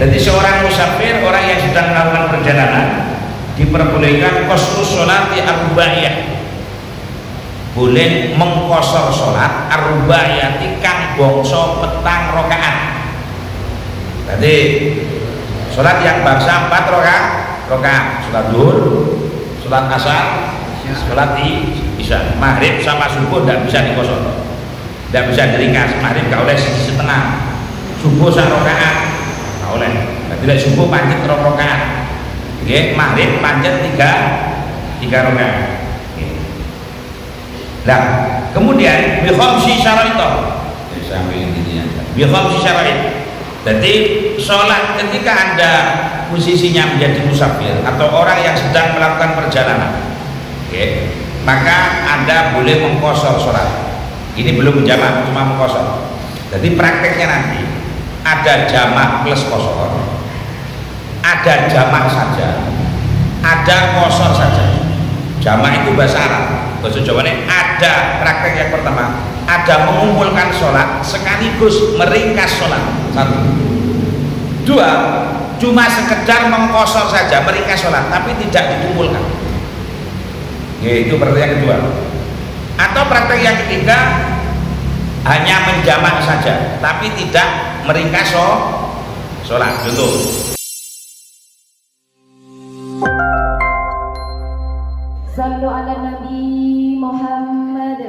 Jadi seorang musafir, orang yang sedang melakukan perjalanan, diperbolehkan qasrus sholati ar-rubaiyah, boleh mengkosor sholat ar-rubaiyati kang bangsa petang rakaat. Jadi sholat yang bangsa 4 rakaat, sholat zuhur, sholat asar, sholat isya, maghrib sama subuh tidak bisa dikosor, tidak bisa diringkas. Maghrib gak oleh setengah, subuh 1 rakaat gak oleh. Tidak subuh pancet 2 rakaat, maghrib pancet 3 rakaat. Nah, kemudian bikhamsi syaraito, sampai intinya bikhamsi syaraito. Jadi sholat ketika Anda posisinya menjadi musafir atau orang yang sedang melakukan perjalanan, maka Anda boleh mengkosor sholat. Ini belum jamak, cuma mengkosor. Jadi prakteknya nanti ada jamak plus kosor, ada jamak saja, ada kosor saja. Jamak itu bahasa Arab, bahasa Jawa ini ada. Praktek yang pertama ada mengumpulkan sholat sekaligus meringkas sholat. 1, 2, cuma sekedar mengkosor saja, meringkas sholat tapi tidak dikumpulkan. Itu praktek yang kedua. Atau praktek yang ketiga hanya menjamak saja tapi tidak meringkas sholat. Contoh, Sallu ala Nabi Muhammad.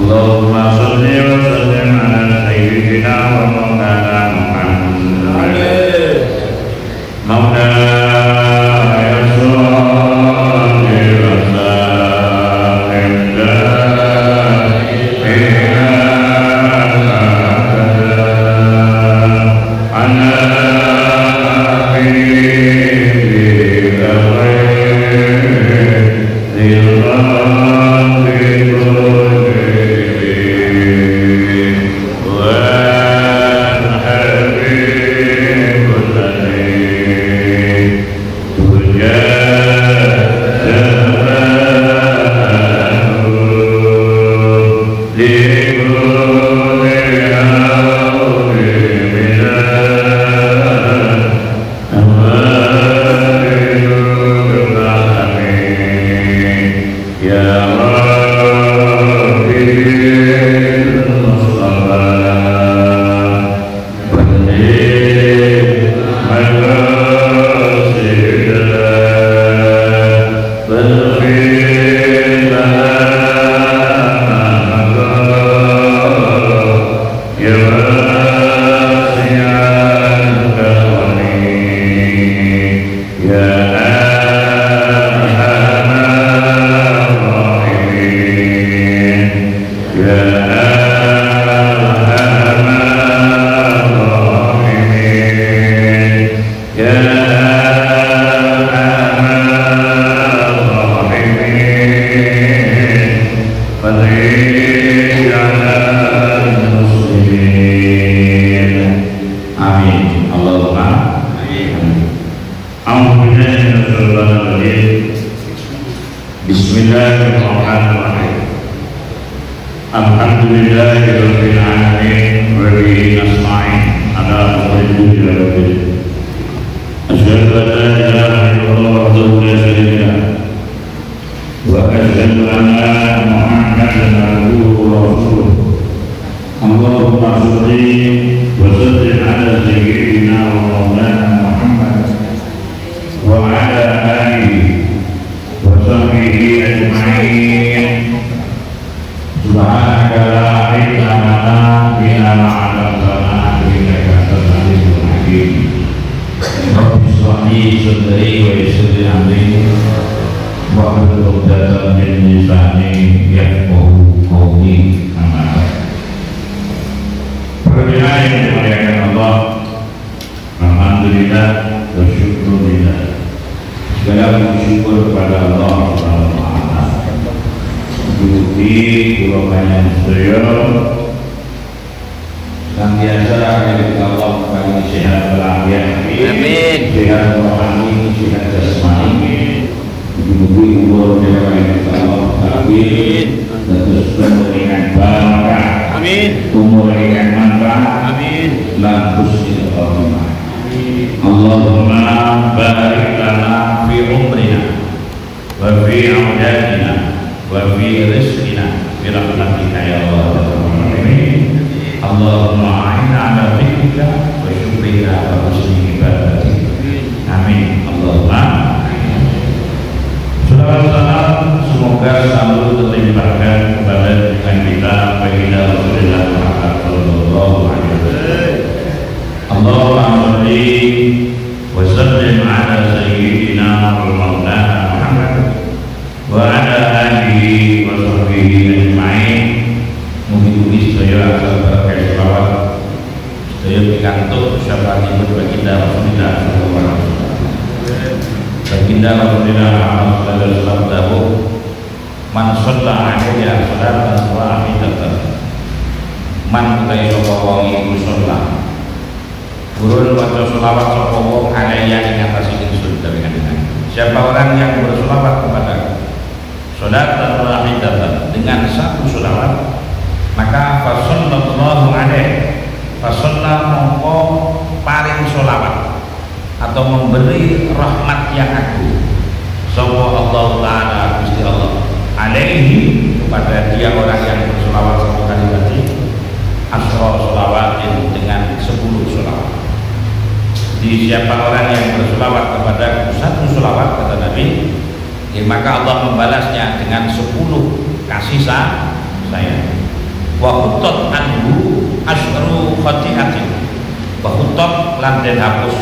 Allahumma sholli wa sallim ala sayyidina wa maulana Muhammad maulana ya sholli wa sallim Siapa orang yang berselawat kepada satu selawat, kata Nabi, maka Allah membalasnya dengan 10 kasih sayang. wa khutot anhu asyru khati'atin wa khutot lan den hapus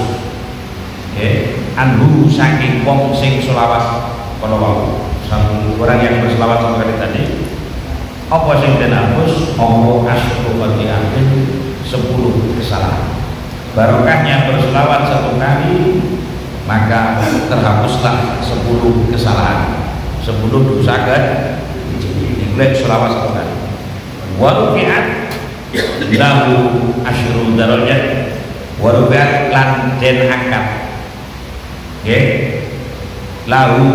anhu saking wong sing selawat kalau wau orang yang berselawat satu kali tadi apa sing den hapus apa asyru khati'atin 10 kesalahan. Barokahnya berselawat satu kali maka terhapuslah 10 kesalahan, 10 dosa dimulai selawat satu kali. Warufi'at lahu asyru darajat, warufi'at lan den angkat lahu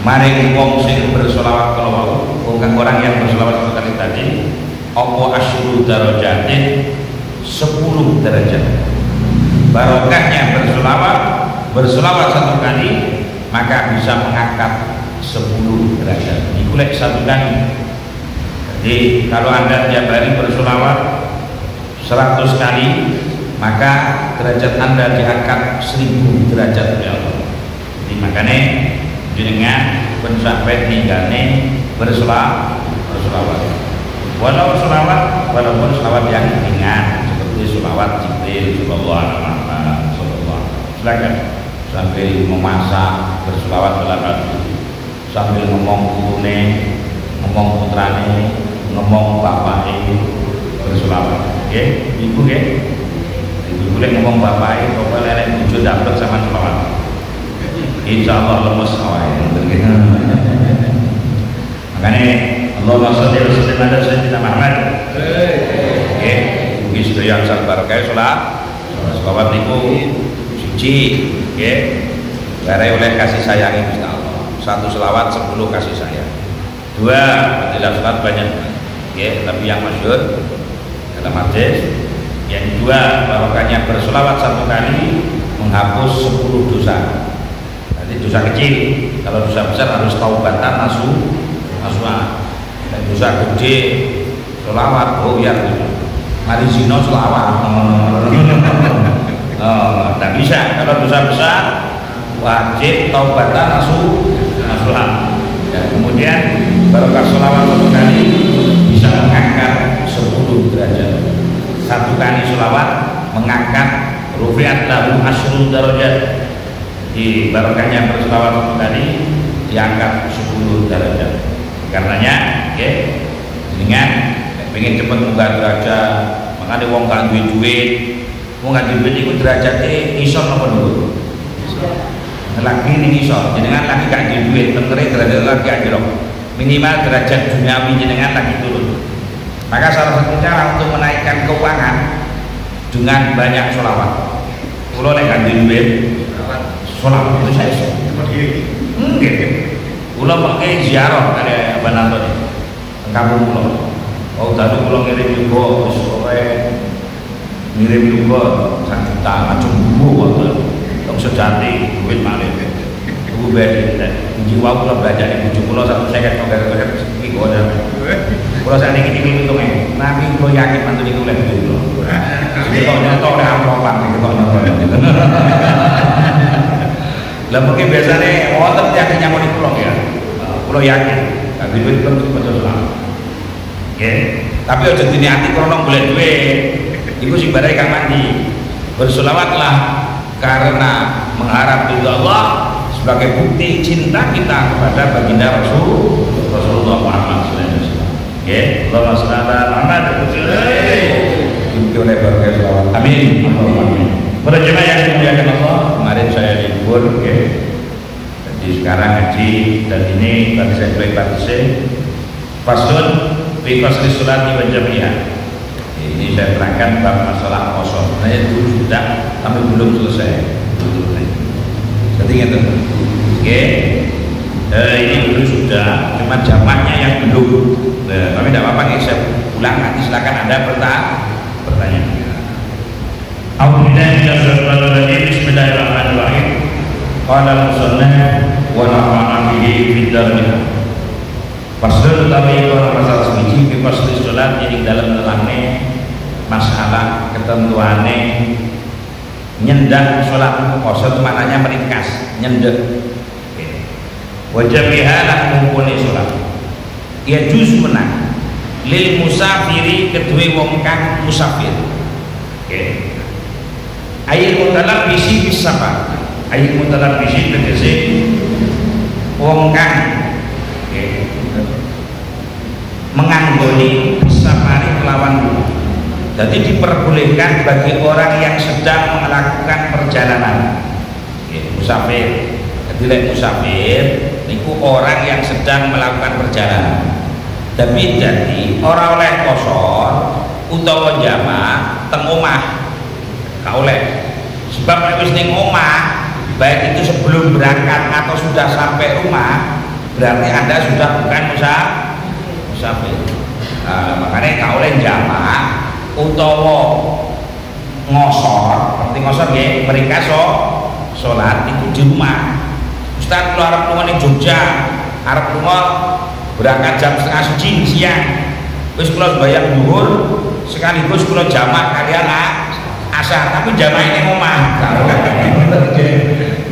maring wong sing berselawat kalau orang yang berselawat satu kali tadi apa asyru darajatin 10 derajat. Barokahnya berselawat satu kali maka bisa mengangkat 10 derajat. Dikulek satu kali. Jadi kalau Anda tiap hari berselawat 100 kali maka derajat Anda diangkat 1000 derajat oleh Allah. Jadi makanya jenengan pun sampai tinggalnya berselawat. Walaupun selawat yang ringan seperti selawat Jibril sallallahu alaihi wasallam. Silakan sambil memasak berselawat sambil ngomong gurune, ngomong putrane, ngomong bapake berselawat. Ibu ibu boleh ngomong bapake kok lelek bojo dapat sama selawat. Insyaallah lemes awake. Makanya Allahumma sholli wa sallim ala sayyidina Muhammad. Nggih sedaya asal barokah selawat niku suci nggih. Bare oleh kasih sayang Gusti Allah. 1 selawat 10 kasih sayang. 2 tidak salat banyak nggih, tapi yang masyhur dalam hadis yang 2 barokahnya berselawat 1 kali menghapus 10 dosa. Jadi dosa kecil, kalau dosa besar harus taubatan nasuha. Dan dosa gede selawat ya mari zina selawat tak bisa. Kalau dosa besar wajib taubatan nasuha. Dan kemudian barokah selawat 1 kali bisa mengangkat 10 derajat. 1 kali selawat mengangkat rufi'at lahu asyru darajat. Di barokahnya berselawat 1 kali diangkat 10 derajat. Karenanya dengan pengen cepat munggah derajat, makanya wong gak duit, wong gak duit itu derajatnya isor apa dulu? Lagi ini isor, jenengan lagi gak duit, tentunya derajat lagi anjlok. Minimal derajat duniawi jenengan lagi turun. Maka salah satu cara untuk menaikkan keuangan dengan banyak sholawat. Kalau gak duit, sholawat itu saya Pulau pakai ziarah ada Abang Anton kampung pulau. Oh tadi pulau ngirim juga, ngirim juga 1 juta macam buku waktu dong sejati duit malah itu beda. Jiwa pulau belajar di bujuk pulau 1 second kalau ini gua ada. Pulau saya ini hitungnya. Nabi pulau yakin mantu itu lagi pulau. Jadi kalau nyotok ada amropan, kalau nyotok. Lah mungkin biasanya wonten yang nyamoni pulau ya. Pulau yakin, tapi duit belum baca selama. Tapi aja diniati krono golek duit. Iku sing barai kang mandi. Berselawatlah karena mengharap ridha Allah sebagai bukti cinta kita kepada baginda Rasulullah Muhammad sallallahu alaihi wasallam. Allahumma shalli ala Muhammad oleh berkat selawat. Amin. Amin. Para jemaah yang dimuliakan Allah, kemarin saya libur jadi sekarang haji dan ini tadi saya fasun fi fasli sholati wa jami'ah. Ini saya terangkan bab masalah kosong. Saya dulu sudah tapi belum selesai. Jadi gitu. Ini dulu sudah, cuma jamaknya yang belum. Tapi tidak apa-apa nih, saya ulang nanti silakan Anda pertanyaan. Bismillahirrahmanirrahim. Qala al-musannaf wa nafa'ana bihi fid darin. Fasal utawi ora masalah siji fi fasal salat ing dalam nerangne masalah ketentuane nyendak salat poso maknanya meringkas nyendak. Wajah biha lan ngumpulne salat. Ya juz menang lil musafiri kedue wong kang musafir. Oke. Ayil mutalabbisi bis safar. Ayil mutalabbisi tegese wong kang menganggoni safari kelawan. Jadi diperbolehkan bagi orang yang sedang melakukan perjalanan. Musafir. Jadi lek musafir niku orang yang sedang melakukan perjalanan. Tapi jadi orang oleh kosor utawa jamak teng omah. Gak oleh. Sebab nek wis ning omah, baik itu sebelum berangkat atau sudah sampai rumah, berarti Anda sudah bukan musafir. Makanya gak oleh jamak utawa ngosor, seperti ngosor nggih, mereka sholat itu di rumah. Ustaz kalau arep lunga ning Jogja, arep lunga berangkat jam 5:30 siang. Wis kula bayang dhuwur, sekaligus kula jamak kalian asar, tapi jamak ini omah.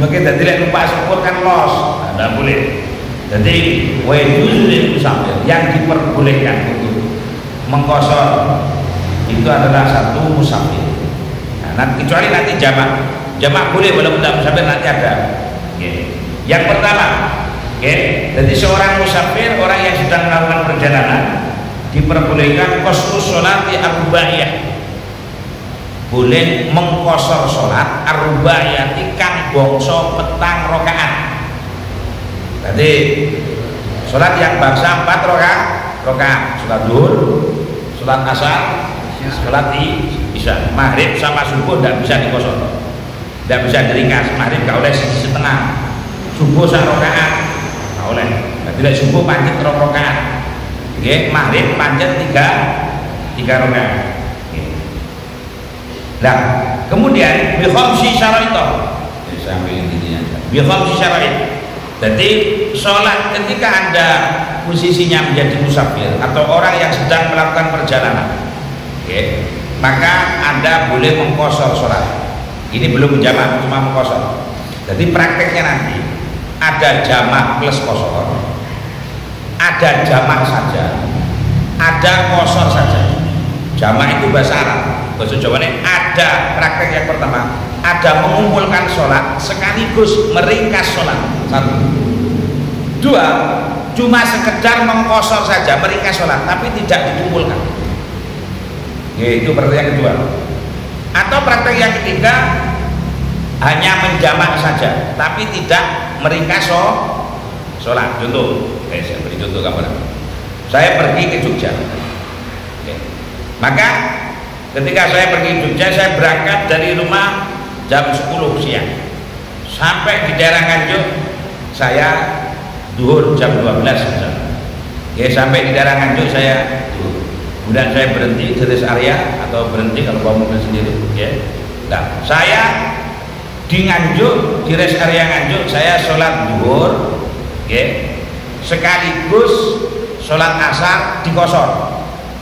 Mungkin dadi lek lupa syukur kan los, tidak boleh. Jadi wajib musafir yang diperbolehkan untuk mengkosor itu adalah satu musafir. Nah, kecuali nanti jamak boleh walaupun tidak musafir nanti ada. Yang pertama, jadi seorang musafir, orang yang sedang melakukan perjalanan diperbolehkan qasrus sholati ar-rubaiyah, boleh mengkosor sholat ar-rubaiyati kang bangsa petang rakaat. Jadi sholat yang bangsa 4 rakaat, sholat zuhur, sholat asar, sholat isya, maghrib sama subuh tidak bisa dikosor, tidak bisa diringkas. Maghrib gak oleh setengah, subuh 1 rakaat gak oleh. Jadi subuh pancet 2 rakaat, maghrib pancet 3 rakaat. Nah, kemudian bi khamsi syara'it. Sampai intinya bi khamsi syara'it. Jadi sholat ketika Anda posisinya menjadi musafir atau orang yang sedang melakukan perjalanan, maka Anda boleh mengkosor sholat. Ini belum jamak, cuma mengkosor. Jadi prakteknya nanti ada jamak plus kosor, ada jamak saja, ada kosor saja. Jamak itu bahasa Arab, bahasa Jawa ini ada praktek yang pertama, ada mengumpulkan sholat sekaligus meringkas sholat. 1, 2, cuma sekedar mengkosor saja, meringkas sholat, tapi tidak dikumpulkan. Itu praktek yang kedua. Atau praktek yang ketiga, hanya menjamak saja, tapi tidak meringkas sholat. Contoh, saya beri contoh gambaran. Saya pergi ke Jogja. Maka ketika saya pergi ke Jogja, saya berangkat dari rumah jam 10 siang sampai di daerah Nganjuk saya duhur jam 12 sampai di daerah Nganjuk saya duhur. Kemudian saya berhenti di rest area atau berhenti kalau bawa mobil sendiri. Nah, saya di Nganjuk, di rest area Nganjuk saya sholat duhur, sekaligus sholat asar dikosor.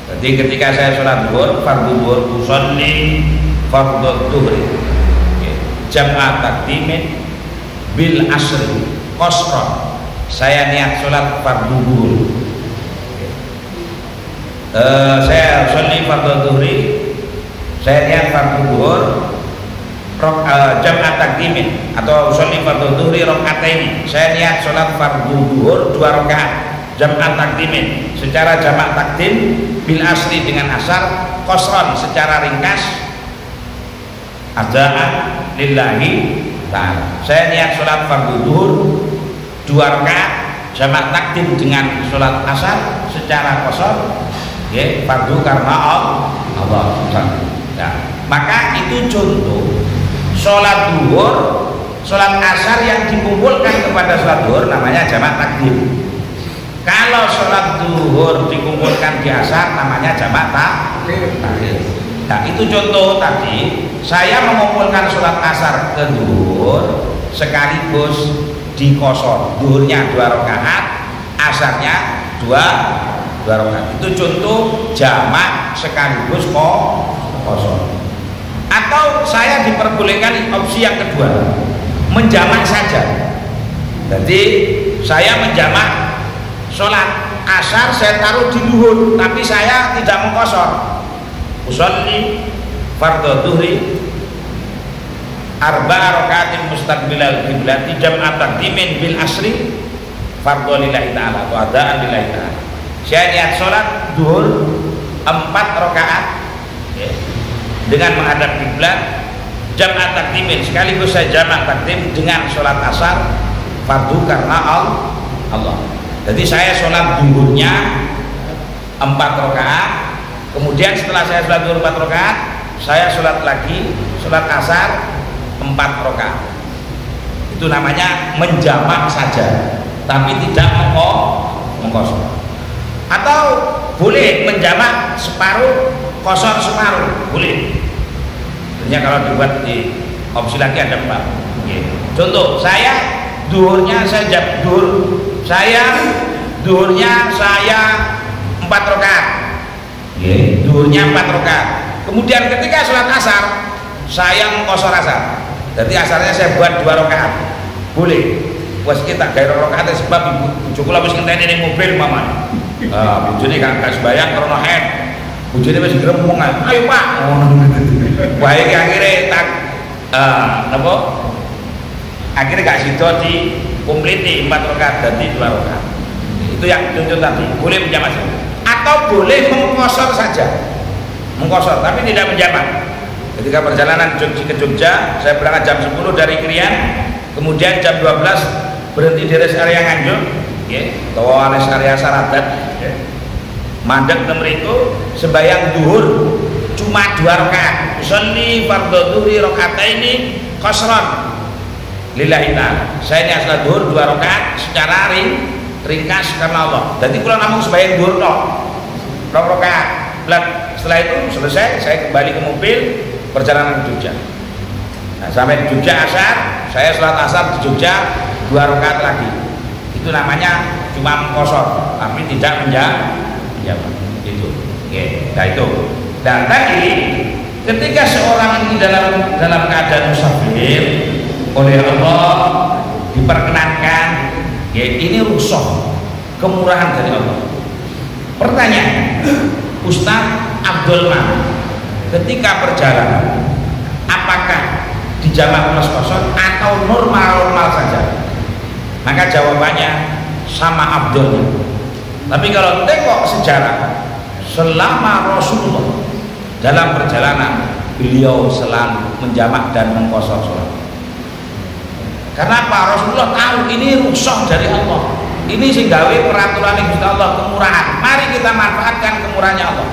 Jadi ketika saya sholat duhur, fardu duhur usolli fardhu duhri, jam'at takdimin bil asri qasran. Saya niat sholat fardu duhur, saya usolli fardhu duhri, saya niat fardu duhur jam'at takdimin atau usolli fardhu duhri rakaatain. Saya niat sholat fardu duhur 2 rakaat jam'at takdimin secara jamak takdim bil asri dengan asar qasran secara ringkas adaan lillahi ta'ala. Saya niat sholat fardu duhur 2 rakaat jamak takdim dengan sholat asar secara qasar, fardu karena Allah. Nah, maka itu contoh sholat duhur, sholat asar yang dikumpulkan kepada sholat duhur namanya jamak takdim. Kalau sholat duhur dikumpulkan di asar namanya jamak takhir. Nah, itu contoh tadi saya mengumpulkan sholat asar ke duhur sekaligus dikosor. Duhurnya 2 rakaat, asarnya 2 rakaat. Itu contoh jamak sekaligus kosor. Atau saya diperbolehkan opsi yang kedua, menjamak saja. Jadi saya menjamak sholat asar saya taruh di luhur, tapi saya tidak mengkosor. Usolli fardhu dhuhri arba'a rakaatin mustaqbilal qiblati jam'a taqdimin bil asri fardhu lillahi ta'ala wa adaan lillahi ta'ala. Saya niat sholat duhur 4 rakaat dengan menghadap kiblat jam'a taqdimin, sekaligus saya jamak takdim dengan sholat asar fardu karena Allah. Jadi saya sholat duhurnya 4 rakaat, kemudian setelah saya sholat duhur 4 rakaat saya sholat lagi sholat asar 4 rakaat. Itu namanya menjamak saja, tapi tidak mengkosor. Atau boleh menjamak separuh kosor separuh, boleh. Tentunya kalau dibuat di opsi lagi ada 4. Contoh, saya duhurnya saya duhurnya 4 rakaat. Duhurnya 4 rakaat. Kemudian ketika sholat asar saya mengkosor asar. Jadi asarnya saya buat 2 rakaat. Boleh. Wes kita gawe rakaat sebab ibu kula wis ngenteni ning mobil mama. Bojone gak sembayang karena head. Bojone wis gremeng ae. Ayo Pak. Wah iki akhire tak napa? Akhirnya gak sido di kompleti 4 rakaat dadi 2 rakaat. Itu yang contoh tadi. Boleh menjamak atau boleh mengkosor saja. Mengkosor tapi tidak menjamak. Ketika perjalanan ke Jogja, saya berangkat jam 10 dari Krian, kemudian jam 12 berhenti di rest area Nganjuk, atau rest area Saradat, mandek temeriku sembahyang duhur cuma 2 rakaat. Usolli fardhu dhuhri rakataini qasran lillahi ta'ala. Saya niat salat duhur 2 rakaat secara ringkas karena Allah. Jadi kalau namung sembahyang duhur tok 2 rakaat. Setelah itu selesai, saya kembali ke mobil perjalanan ke Jogja. Nah, sampai di Jogja asar, saya sholat asar di Jogja 2 rakaat lagi. Itu namanya cuma mengkosor, tapi tidak menjamak. Itu. Nah itu. Dan tadi ketika seorang ini dalam keadaan musafir oleh Allah diperkenankan, ini rukhsah, kemurahan dari Allah. Pertanyaan, Ustaz Abdul Man, ketika perjalanan apakah dijamak plus kosor atau normal saja? Maka jawabannya sama Abdul. Tapi kalau tengok sejarah, selama Rasulullah dalam perjalanan beliau selalu menjamak dan mengkosor sholat. Karena apa? Rasulullah tahu ini rukhsah dari Allah. Ini sing gawe peraturan Gusti Allah, kemurahan. Mari kita manfaatkan kemurahannya Allah.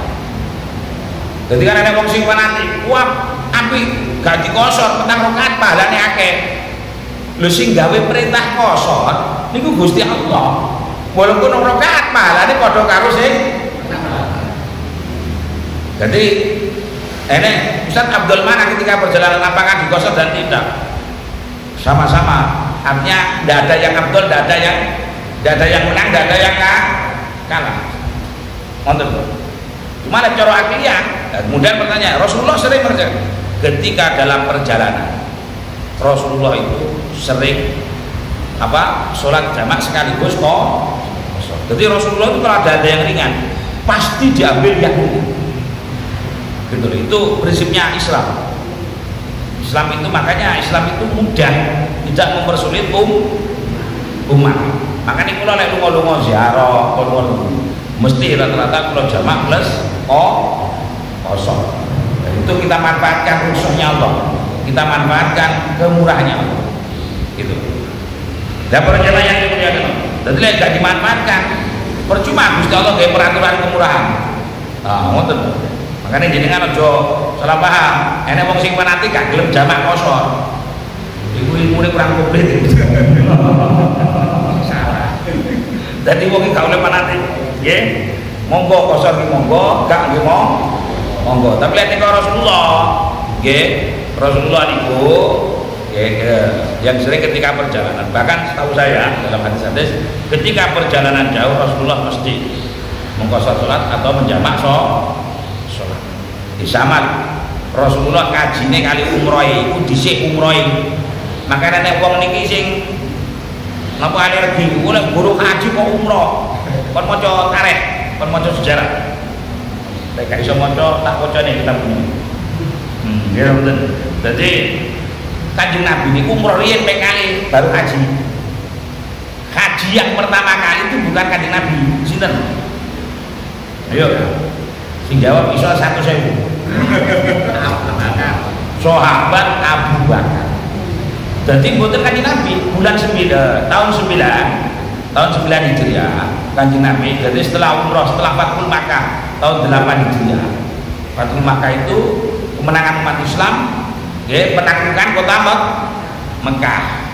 Jadi kan ada wong sing fanatik, wah apik gak dikosor 4 rakaat pahalane akeh. Lho sing gawe perintah kosor niku Gusti Allah. Walaupun 2 rakaat pahalane padha karo sing. Jadi enek Ustaz Abdul Mana ketika perjalanan apakah dikosor dan tidak? Sama-sama. Artinya tidak ada yang Abdul, tidak ada yang menang, tidak ada yang kalah. Mantap. Cuma ada cara akilnya. Kemudian pertanyaan, Rasulullah sering ketika dalam perjalanan, Rasulullah itu sering sholat jamak sekaligus jadi Rasulullah itu kalau ada yang ringan pasti diambil yang ringan. Gitu. Itu prinsipnya Islam. Islam itu makanya Islam itu mudah, tidak mempersulit umat. Makanya kalau lek lunga-lunga ziarah, mesti rata-rata kalau jamak plus kosong. Itu kita manfaatkan rukhsahnya Allah, kita manfaatkan kemurahannya Allah. Gitu. Dan perjalanan yang dimuliakan, jadi lek gak dimanfaatkan, percuma Gusti Allah gawe peraturan kemurahan. Ngoten. Makanya jenengan aja salah paham. Enek wong sing fanatik gak gelem jamak kosor. Iku ilmune kurang komplit. Salah. Dadi wong iki gak oleh fanatik. Nggih. Monggo kosor ki monggo, gak nggih monggo. Tapi lek nek Rasulullah, nggih, Rasulullah niku yang sering ketika perjalanan, bahkan setahu saya dalam hadis-hadis ketika perjalanan jauh Rasulullah mesti mengkosor sholat atau menjamak sholat. Sama Rasulullah kajine kali umroh iku dhisik umroh. Makanya nek wong niki sing napa alergi oleh guru haji kok umroh. kon maca tarikh, kon maca sejarah. Nek gak iso maca tak wacane kitab ini. Ya betul. Jadi Kanjeng Nabi niku umroh riyen ping kali baru haji. Haji yang pertama kali itu bukan Kanjeng Nabi, sinten? Ayo. Sing jawab iso 100.000. Sahabat Abu Bakar. Jadi mboten Kanjeng Nabi bulan 9 tahun 9 Hijriah Kanjeng Nabi. Jadi setelah umroh, setelah Fathul Makkah tahun 8 Hijriah. Fathul Makkah itu kemenangan umat Islam, ya, penaklukan kota Mekah,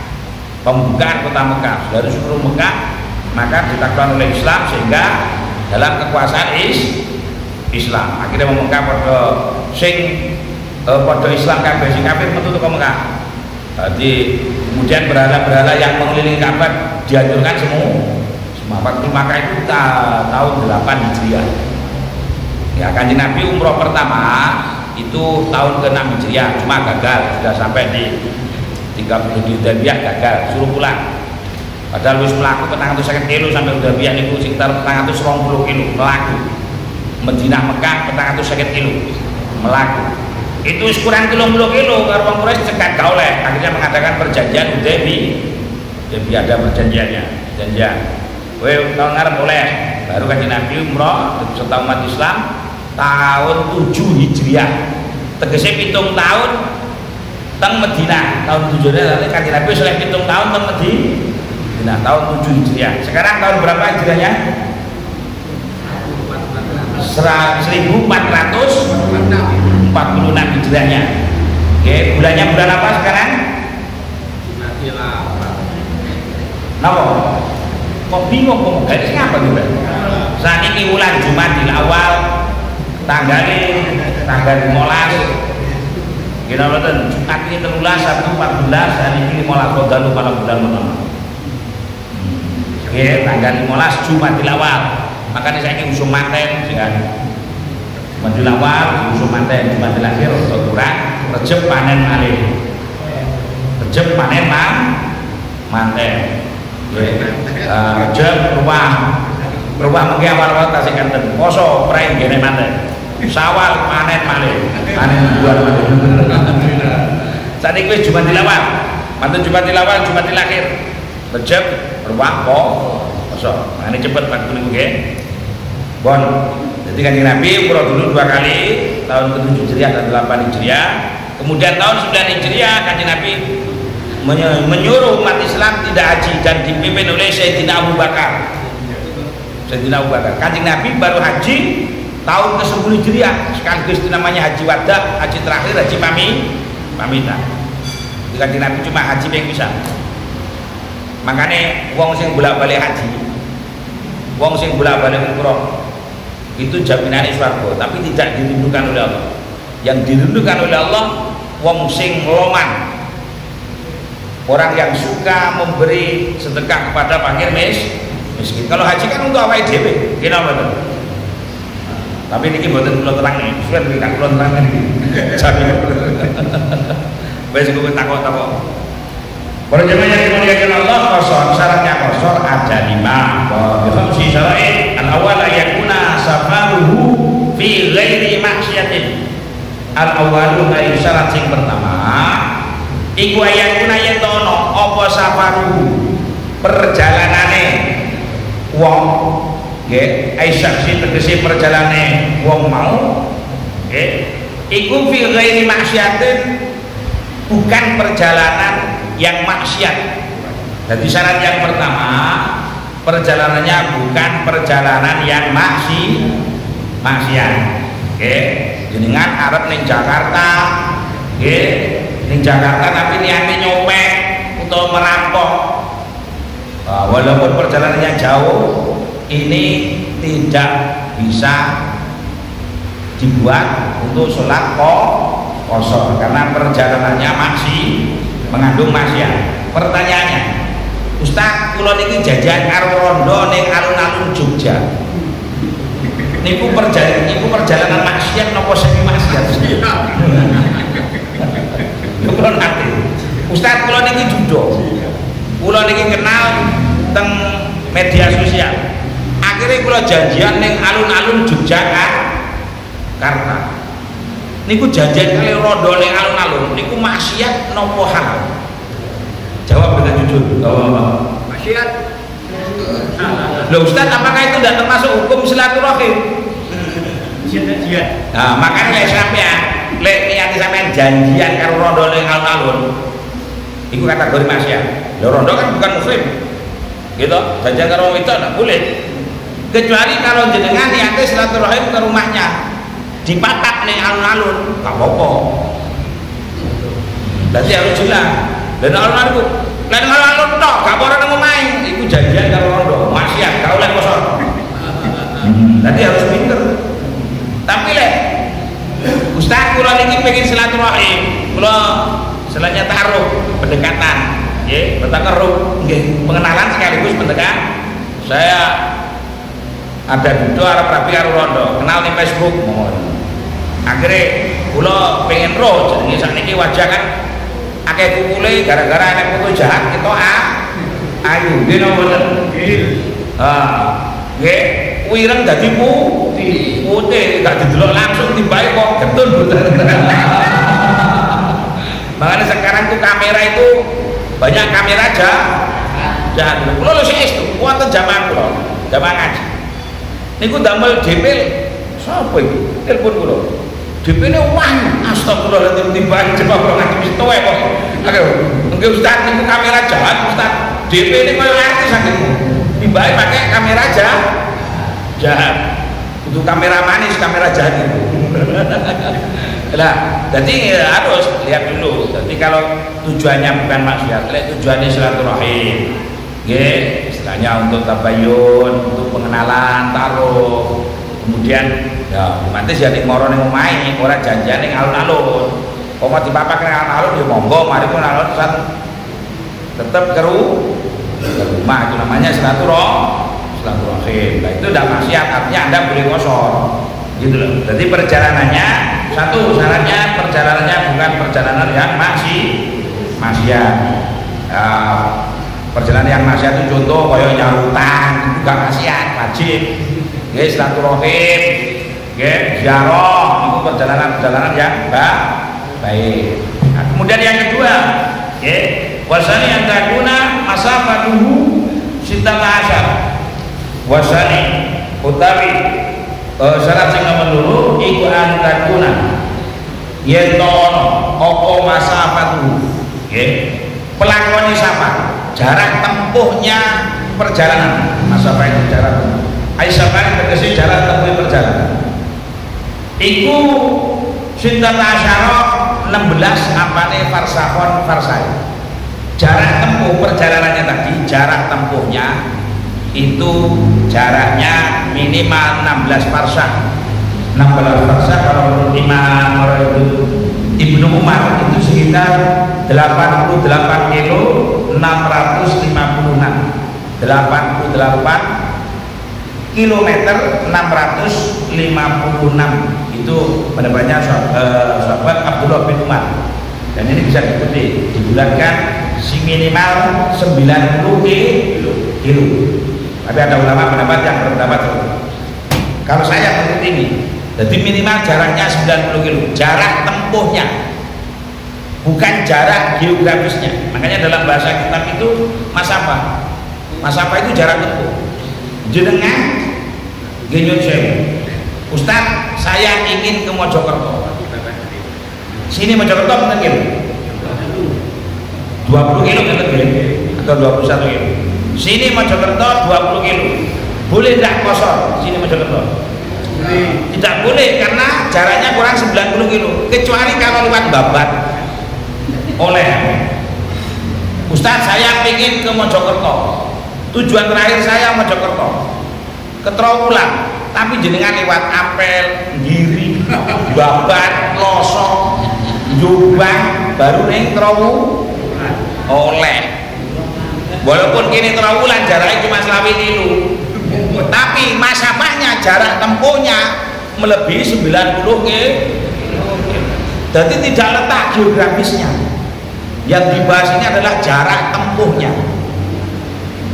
pembukaan kota Mekah dari seluruh Mekah, maka ditaklukkan oleh Islam sehingga dalam kekuasaan Islam akhirnya Mekah pada Islam kabeh sing kafir metu ke Mekah. Jadi kemudian berhala-berhala yang mengelilingi Ka'bah dihancurkan semua. Fathul Makkah itu tahun 8 Hijriah. Ya, Kanjeng Nabi umroh pertama itu tahun ke-6 Hijriah, cuma gagal, sudah sampai di 30 di Hudaybiyah gagal, suruh pulang. Padahal wis mlaku 450 kilo sampai Hudaybiyah niku sekitar 420 kilo melaku. Madinah Mekah 450 kilo melaku. Itu wis kurang 30 kilo karo wong Quraisy cegat gak oleh. Akhirnya mengadakan perjanjian Hudaybiyah, ada perjanjiannya. Perjanjian. Kowe tahun ngarep oleh, baru Kanjeng Nabi umroh serta umat Islam tahun 7 Hijriah. Tegese 7 tahun teng Madinah. Tahun 7 Hijriah Kanjeng Nabi oleh 7 tahun teng Madinah tahun 7 Hijriah. Sekarang tahun berapa Hijriahnya? 1446 Hijriahnya. Oke, bulannya bulan apa sekarang? Napa? Kok bingung kok garis ngapa gitu? Saat ini bulan Jumadil Awal tanggal 15. Kira mboten Jumat ini 13 1 14 hari ini 15 Ramadan pada bulan pertama. Oke, tanggal 15 Jumadil Awal. Makanya saya ini usum manten kan. Jumadil Awal usum manten, Jumadil Akhir kurang, Rejab panen malih. Rejab panen manten. Rejab berubah mengki awal tasik kanten. Poso prei ngene manten. Sawal panen malih. Panen bulan malih. Saniki wis Jumadil Awal. Manten Jumadil Awal, Jumadil Akhir. Rejab berubah poso. Nah, ini cepet waktu niku nggih. Bon. Jadi Kanjeng Nabi umroh dulu 2 kali, tahun ke-7 Hijriah dan 8 Hijriah. Kemudian tahun 9 Hijriah Kanjeng Nabi menyuruh umat Islam tidak haji dan dipimpin oleh Sayyidina Abu Bakar. Sayyidina Abu Bakar. Kanjeng Nabi baru haji tahun ke-10 Hijriah, sekaligus namanya haji wada, haji terakhir, haji pamitan. Kanjeng Nabi cuma haji yang bisa. Makanya wong sing bolak-balik haji, wong sing bolak-balik umroh itu jaminannya swarga, tapi tidak dirindukan oleh Allah. Yang dirindukan oleh Allah wong sing loman, orang yang suka memberi sedekah kepada fakir miskin. Kalau haji kan untuk awake dhewe, kira mboten. Tapi niki mboten kula terang nih, suwen niki tak kula terang niki. Jadi wis kok takok-takok. Para jemaah yang dimuliakan Allah, qasar syaratnya qasar ada 5. Wa bi khamsi syara'i. Al-awwal ayakuna safaruhu fi ghairi maksiatin. Al-awwalu ay syarat sing pertama iku ayakuna yetono apa safaruhu perjalanane wong nggih aisyah sing tegese perjalanane wong mau nggih iku fi ghairi maksiatin, bukan perjalanan yang maksiat. Jadi syarat yang pertama perjalanannya bukan perjalanan yang maksiat. Oke, jenengan arep ning Jakarta, nggih, ning Jakarta tapi niate nyopet atau merampok. Walaupun perjalanannya jauh, ini tidak bisa dibuat untuk sholat qasar karena perjalanannya mengandung maksiat. Pertanyaannya, Ustaz, kula niki jajan karo rondo ning alun-alun Jogja. Niku perjalanan maksiat napa semi maksiat? Kula nate. Ustaz, kula niki judo. Kula niki kenal teng media sosial. Akhirnya kula janjian ning alun-alun Yogyakarta. Niku janjian kali rondo ning alun-alun niku maksiat nopo halal? Jawab dengan jujur. Maksiat. Loh Ustaz, apakah itu tidak termasuk hukum silaturahim? Janjian. Nah, makanya sampean lek niat sampean janjian karo rondo ning alun-alun iku kategori maksiat. Lho rondo kan bukan muslim. Gitu, janjian karo itu enggak boleh. Kecuali kalau jenengan niatnya silaturahim ke rumahnya dipatak nih alun-alun, nggak apa-apa. Berarti harus jelas. Dan alun-alun, lain alun-alun toh, gak boleh nemu main. Itu janjian kalau rondo, maksiat, kalau lain kosong. Berarti harus pinter. Tapi leh, Ustaz, kalau ini pengen silaturahim, kalau selainnya taruh pendekatan, ya, bertakarub, pengenalan sekaligus pendekatan. Saya ada duduk arah rapi karo rondo, kenal di Facebook, mohon. Akhirnya kula pengen roh, jadi sakniki wajah kan akeh kukule gara-gara anak foto jahat kita ayu, nggih napa mboten? Nggih, wireng dadi putih, gak didelok langsung tibae kok getun mboten. Makanya sekarang tuh kamera itu banyak kamera aja. Jangan, kula lho sik itu, wonten jamaah kula, jamaah ngaji. Niku damel DP sapa iki? Telepon kula. DP-ne wah, astagfirullahaladzim timbang jebak kula ngaji wis tuwek kok. Aduh, nggih Ustaz niku kamera jahat Ustaz. DP-ne koyo artis sakit. Timbang pakai kamera jahat. Untuk kamera manis, kamera jahat itu. Lah, jadi harus lihat dulu. Jadi kalau tujuannya bukan maksiat, tujuannya silaturahim. Nggih, istilahnya untuk tabayun, untuk pengenalan, taruh. Kemudian ya nanti jadi moro ning omahe ora janjian ning alun-alun. Kok mau dipapak ning alun-alun ya monggo, mari pun alun tetap ke rumah, itu namanya silaturahim. Nah, itu tidak maksiat, artinya Anda boleh kosor. Gitu loh. Jadi perjalanannya satu, syaratnya perjalanannya bukan perjalanan yang maksiat. Perjalanan yang maksiat itu contoh kayak nyarutan, juga maksiat, wajib. Nggih, silaturahim, nggih, ziarah, itu perjalanan yang baik. Nah, kemudian yang kedua, nggih, wasani yang takuna masafatuhu sitata asyar. Wasani utawi syarat sing nomor loro iku antakuna yen ono apa masafatuhu, nggih, pelakoni sapa, jarak tempuhnya perjalanan. Masafah itu jarak tempuh. Aisyah tegese jarak tempuh perjalanan. Iku sitata asyara 16 apane farsahon farsai. Jarak tempuh perjalanannya tadi, jarak tempuhnya itu jaraknya minimal 16 farsah. 16 farsah kalau menurut Imam Ibnu Umar itu sekitar 88 kilo 656. 88 kilometer 656 itu pendapatnya sahabat Abdullah bin Umar, dan ini bisa diikuti dibulatkan si minimal 90 kilo. Tapi ada ulama pendapat yang berpendapat kalau saya menurut ini, jadi minimal jaraknya 90 kilo, jarak tempuhnya bukan jarak geografisnya. Makanya dalam bahasa kitab itu masafah itu jarak tempuh. Jenengan genyun saya, Ustaz, saya ingin ke Mojokerto. Sini Mojokerto berapa kilo? 20 kilo atau 21 kilo. Sini Mojokerto 20 kilo. Boleh tidak kosor sini Mojokerto? Tidak boleh karena jaraknya kurang 90 kilo. Kecuali kalau lewat Babat. Oleh Ustaz, saya ingin ke Mojokerto. Tujuan terakhir saya Mojokerto, ke Trawulan, tapi jenengan lewat Apel, Giri, Babat, Losok, Jombang, baru neng Trawulan. Oleh, walaupun kini Trawulan jaraknya cuma selawi kilo, tapi masafahnya jarak tempuhnya melebihi 90 kilo. Jadi tidak letak geografisnya. Yang dibahas ini adalah jarak tempuhnya.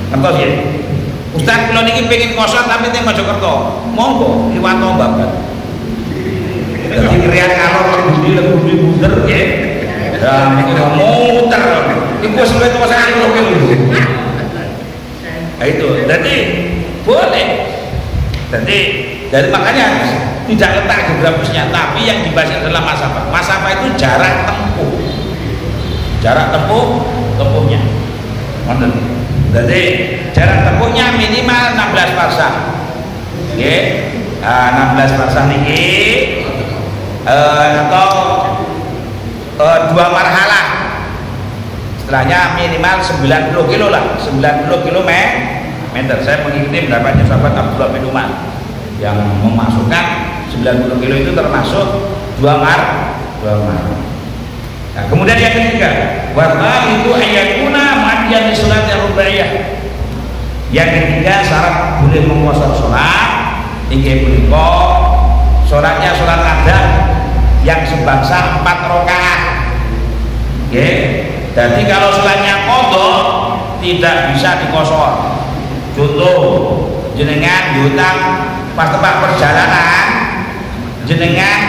Contoh ya, Ustaz kula niki pengen kosong tapi teng Mojokerto. Monggo liwat babat. Dadi kriyan ngalor lebih bunder nggih. Dan niki muter. Iku wis luwih tuwa sak kilo lho. Nah itu, jadi boleh. Jadi makanya tidak letak geografisnya, tapi yang dibahas adalah masafah. Masafah itu jarak tempuh. Jarak tempuhnya. Jadi jarak tempuhnya minimal 16 parsah. Oke. 16 parsah niki atau 2 marhalah. Setelahnya minimal 90 kilo lah, 90 kilometer. Saya mengikuti pendapatnya sahabat Abdullah bin Umar yang memasukkan 90 kilo itu termasuk 2 mar. Nah, kemudian yang ketiga, warna itu ayatuna ma'adiyah sholat yang rubaiyah. Yang ketiga syarat boleh mengkosor sholat. Ini punika sholatnya sholat adat yang sebangsa 4 rakaat. Oke. Jadi kalau sholatnya kodok tidak bisa dikosor. Contoh, jenengan diutang pas tempat perjalanan, jenengan,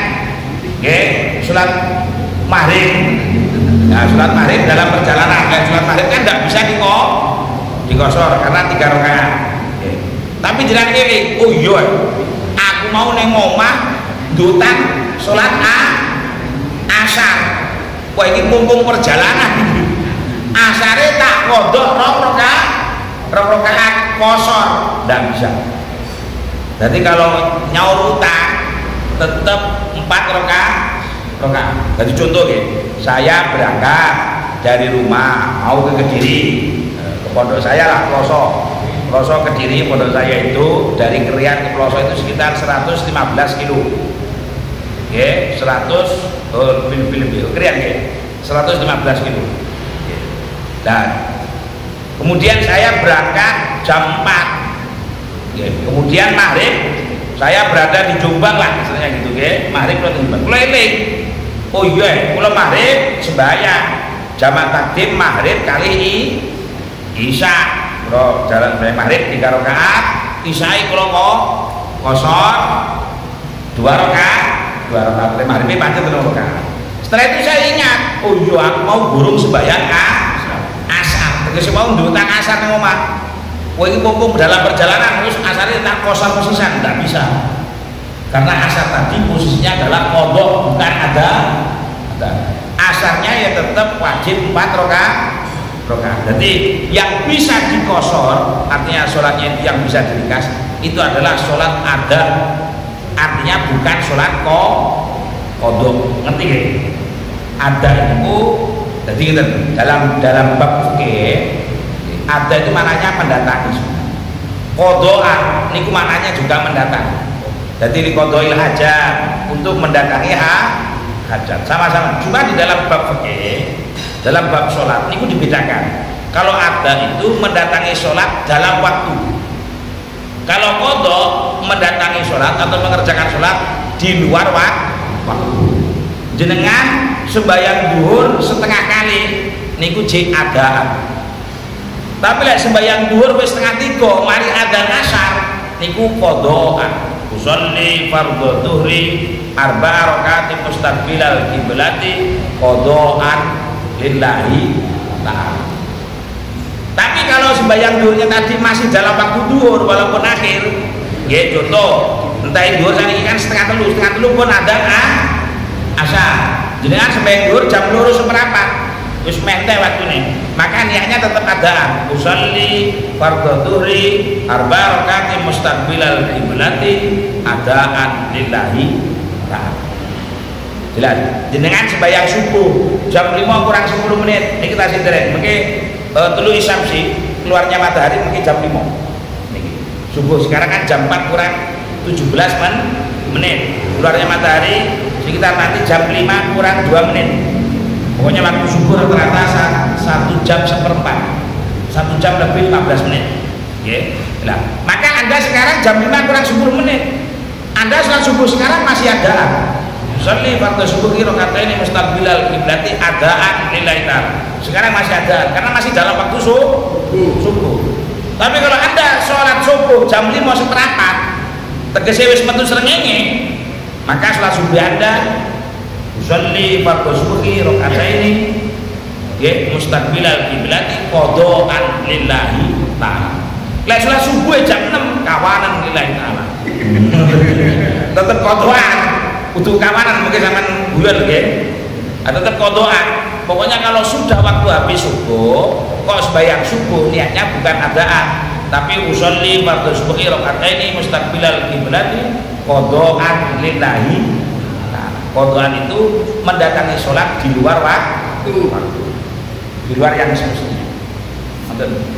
sholat maghrib. Nah, sholat maghrib dalam perjalanan, sholat maghrib kan tidak bisa dikosor karena 3 rakaat. Tapi jenengan kiri, oh iya, aku mau neng omah diutang sholat asar. Wah ini mumpung perjalanan asare tak kodok rong rakaat kosor, tidak bisa. Jadi kalau nyaur utang tetap 4 rakaat. Jadi contoh ya, saya berangkat dari rumah mau ke Kediri, ke pondok saya lah Ploso Kediri, pondok saya itu dari Krian ke Ploso itu sekitar 115 kilo. Oke, 100 Krian ya, 115 kilo. Dan kemudian saya berangkat jam 4. Kemudian maghrib saya berada di Jombang lah, misalnya gitu ya. Maghrib ke Jombang. Keliling. Oh iya, kalau maghrib sembahyang jamak takdim maghrib kali isya. Kalau jalan maghrib 3 rakaat, isya kalau kosor 2 rakaat. 2 rakaat maghrib pancen 3 rakaat. Setelah itu saya ingat, oh iya aku mau burung sembahyang asar. Terus mau ndutang asar nang omah. Wah ini mumpung dalam perjalanan terus asarnya tak kosor persisan, tidak bisa. Karena asar tadi posisinya adalah kodok, bukan ada. Asarnya ya tetap wajib 4 rakaat. Jadi yang bisa dikosor, artinya sholatnya yang bisa diringkas, itu adalah sholat adat. Artinya bukan sholat kodok. Ngerti ya? Adat itu, jadi dalam bab fikih, ada itu maknanya mendatangi. Kodoan ini maknanya juga mendatangi. Jadi di kodoil hajat untuk mendatangi hajat sama-sama. Cuma di dalam bab fikih, dalam bab sholat ini dibedakan. Kalau ada itu mendatangi sholat dalam waktu. Kalau kodok mendatangi sholat atau mengerjakan sholat di luar waktu. Jenengan sembahyang duhur setengah kali niku jek adaan. Tapi lek sembahyang duhur wis setengah 3 mari adzan asar niku qodaan. Usolli fardhu dhuhri 4 rakaat mustaqbilal qiblati qodaan lillahi ta'ala. Tapi kalau sembahyang duhurnya tadi masih dalam waktu duhur walaupun akhir, nggih contoh entah duhur saniki kan setengah telu pun adzan asar. Jenengan sembahyang duhur jam 2:15 wis mente waktune, maka niatnya tetap adaan. Usolli fardhu dhuhri 4 rakaat mustaqbilal qiblati adaan lillahi ta'ala. Jelas. Jenengan sembahyang subuh jam 5 kurang 10 menit niki kita sinderek mengke telu isamsi keluarnya matahari mungkin jam 5 niki. Subuh sekarang kan jam 4 kurang 17 menit keluarnya matahari sekitar nanti jam 5 kurang 2 menit. Pokoknya waktu subuh rata-rata 1 jam 1/4, 1 jam lebih 15 menit. Okay. Nah, maka Anda sekarang jam 5 kurang 10 menit. Anda sholat subuh sekarang masih adaan. Sholli fardhu subuhi rakaatain mustaqbilal qiblati adaan lillahi ta'ala. Sekarang masih adaan karena masih dalam waktu subuh. Tapi kalau Anda sholat subuh jam 5:15 tegese wis metu srengenge, maka sholat subuh Anda usolli fardhu subhi raka'ataini ya mustaqbilal qiblati qadaan lillahi ta'ala. Lek sholat subuh jam 6 kawanan lillahi ta'ala. Tetep qadaan, kudu kawanan mungkin sampean guyon nggih. Tetep qadaan. Pokoknya kalau sudah waktu habis subuh, kok sembahyang subuh niatnya bukan adaan, tapi usolli fardhu subhi raka'ataini mustaqbilal qiblati qadaan lillahi. Nah, qadaan itu mendatangi sholat di luar waktu, di luar yang semestinya.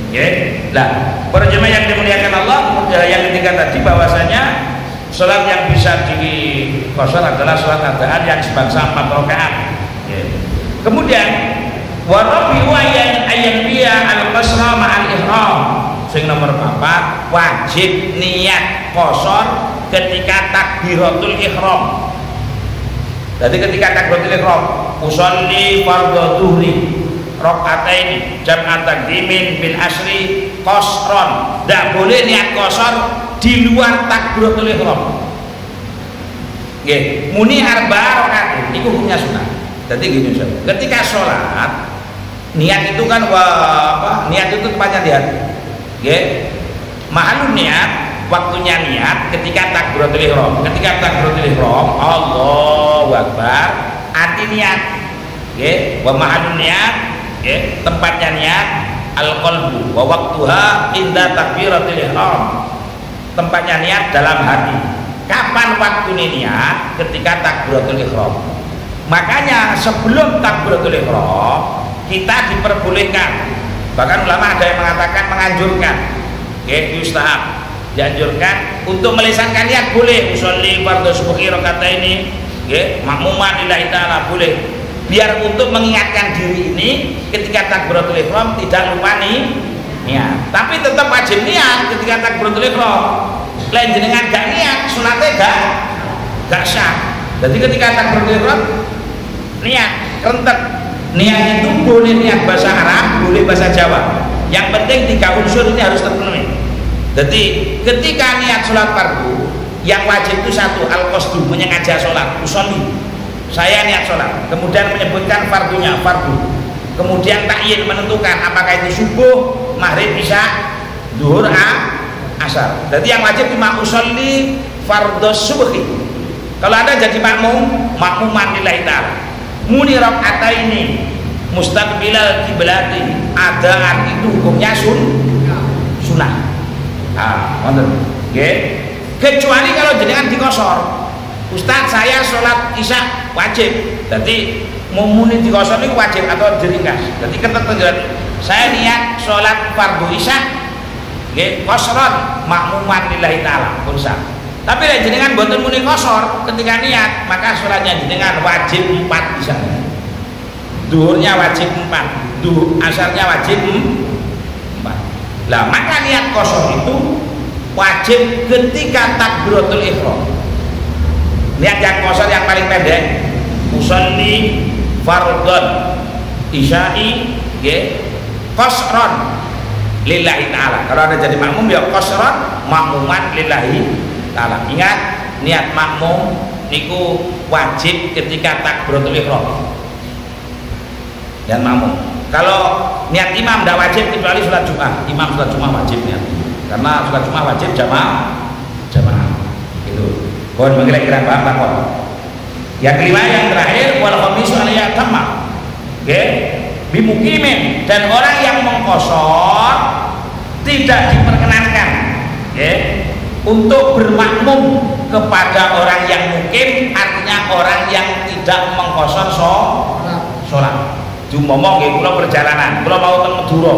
Ya, nah, para jemaah yang dimuliakan Allah, yang ketiga tadi bahwasanya sholat yang bisa dikosor adalah sholat adaan yang sebangsa 4 rakaat. Ya. Kemudian warabi'u ayyan biya al-qasra ma'al ihram. Sing nomor 4 wajib niat qasar ketika takbiratul ihram. Jadi ketika takbiratul ihram usolli fardhu dhuhri raka'ataini jam'an taqdimin bil asri qasran. Tidak boleh niat qasar di luar takbiratul ihram. Nggih, muni arba'a rakaat iku hukumnya sunah. Jadi gini Ustaz, ketika sholat niat itu kan niat itu tempatnya di hati. Nggih. Mahalun niat, waktunya niat ketika takbiratul ihram. Ketika takbiratul ihram, Allahu Akbar, arti niat. Nggih, wa mahalun niat, nggih, tempatnya niat al-qalbu wa waqtuha inda takbiratul ihram. Tempatnya niat dalam hati. Kapan waktu niat? Ketika takbiratul ihram. Makanya sebelum takbiratul ihram kita diperbolehkan, bahkan ulama ada yang mengatakan menganjurkan, yustahab, dianjurkan untuk melisankan niat boleh, usolli fardhu subhi raka'ataini, makmuman lillahi ta'ala boleh, biar untuk mengingatkan diri ini ketika takbiratul ihram tidak lupa niat. Tapi tetap wajib niat ketika takbiratul ihram. Lain jenengan gak niat, sunatnya gak sah. Jadi ketika takbiratul ihram niat rentet, niat itu boleh niat bahasa Arab, boleh bahasa Jawa, yang penting 3 unsur ini harus terpenuhi. Jadi ketika niat sholat fardu yang wajib itu 1 al-qasdu, menyengaja sholat, usolli, saya niat sholat, kemudian menyebutkan fardunya fardu, kemudian takyin menentukan apakah itu subuh, maghrib, isya, duhur, asar. Jadi yang wajib cuma usolli fardhu subhi. Kalau Anda jadi makmuman lillahi ta'ala, muni raka'ataini mustaqbilal qiblati, adaan itu hukumnya sunnah. Nggih. Kecuali kalau jenengan dikosor. Ustaz, saya sholat isya wajib. Jadi muni dikosor itu wajib atau diringkas. Jadi ketentuan saya niat sholat fardu isya nggih qasran makmuman lillahi ta'ala pun sah. Tapi lek jenengan boten muni kosor ketika niat, maka sholatnya jenengan wajib 4 di sana. Duhurnya wajib 4, asarnya wajib 4. Lah maka niat kosor itu wajib ketika takbiratul ihram. Niat yang kosor yang paling pendek, usolli fardhon isya'i nggih qasran lillahi ta'ala. Kalau Anda jadi makmum ya qasran makmuman lillahi ta'ala. Ingat, niat makmum niku wajib ketika takbiratul ihram. Dan makmum. Kalau niat imam tidak wajib kecuali sholat Jumat. Imam sholat Jumat wajib niat. Karena sholat Jumat wajib jamaah. Itu. Kon kira-kira paham takon. Yang kelima yang terakhir wal khamisu alayya tamma. Nggih. Bimukimin, dan orang yang mengkosor tidak diperkenankan untuk bermakmum kepada orang yang mukim, artinya orang yang tidak mengkosor sholat. Jumomo nggih, kula perjalanan, kula mau teng Madura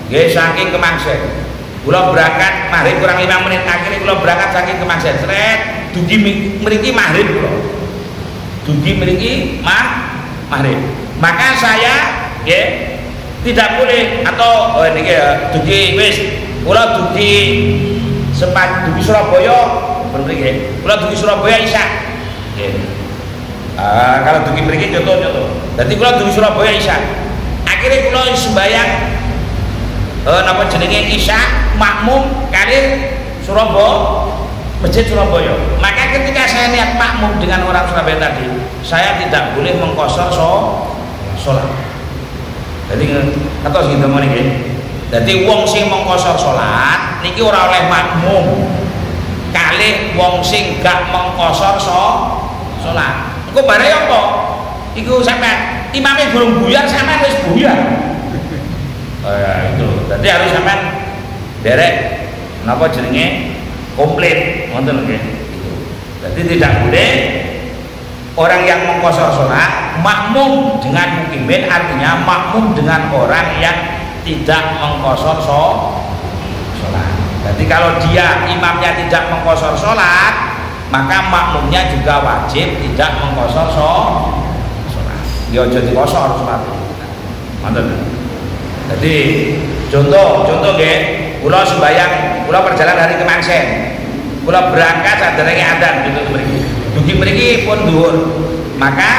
nggih, saking Kemangsen, kula berangkat maghrib kurang 5 menit, akhirnya kula berangkat saking Kemangsen, sret dugi mriki maghrib, kula dugi mriki maghrib, maka saya tidak boleh atau niki ya dugi wis kula dugi sempat dugi Surabaya mriki kula dugi Surabaya isya kalau dugi mriki contoh dadi kula dugi Surabaya isya akhirnya kula sembayang napa jenenge isya makmum kali Surabaya, masjid Surabaya. Maka ketika saya niat makmum dengan orang Surabaya tadi, saya tidak boleh mengkosor sholat. Jadi ngertos gitu mau niki. Jadi wong sing mengkosor sholat niki ora oleh makmum. Kalih wong sing gak mengkosor sholat. Iku bare apa? Iku sampean imame burung buyar sampean wis buyar. Ya itu. Jadi harus sampean derek napa jenenge komplit ngoten nggih. Jadi tidak boleh orang yang mengkosor sholat makmum dengan mukimin, artinya makmum dengan orang yang tidak mengkosor sholat. Jadi kalau dia imamnya tidak mengkosor sholat, maka makmumnya juga wajib tidak mengkosor sholat. Dia ojo dikosor sholat. Ngoten. Jadi contoh nggih, kula sembayang, kula perjalanan hari Kemangsen. Kula berangkat saderenge adzan gitu mriki. Dugi mriki pun dhuwur. Maka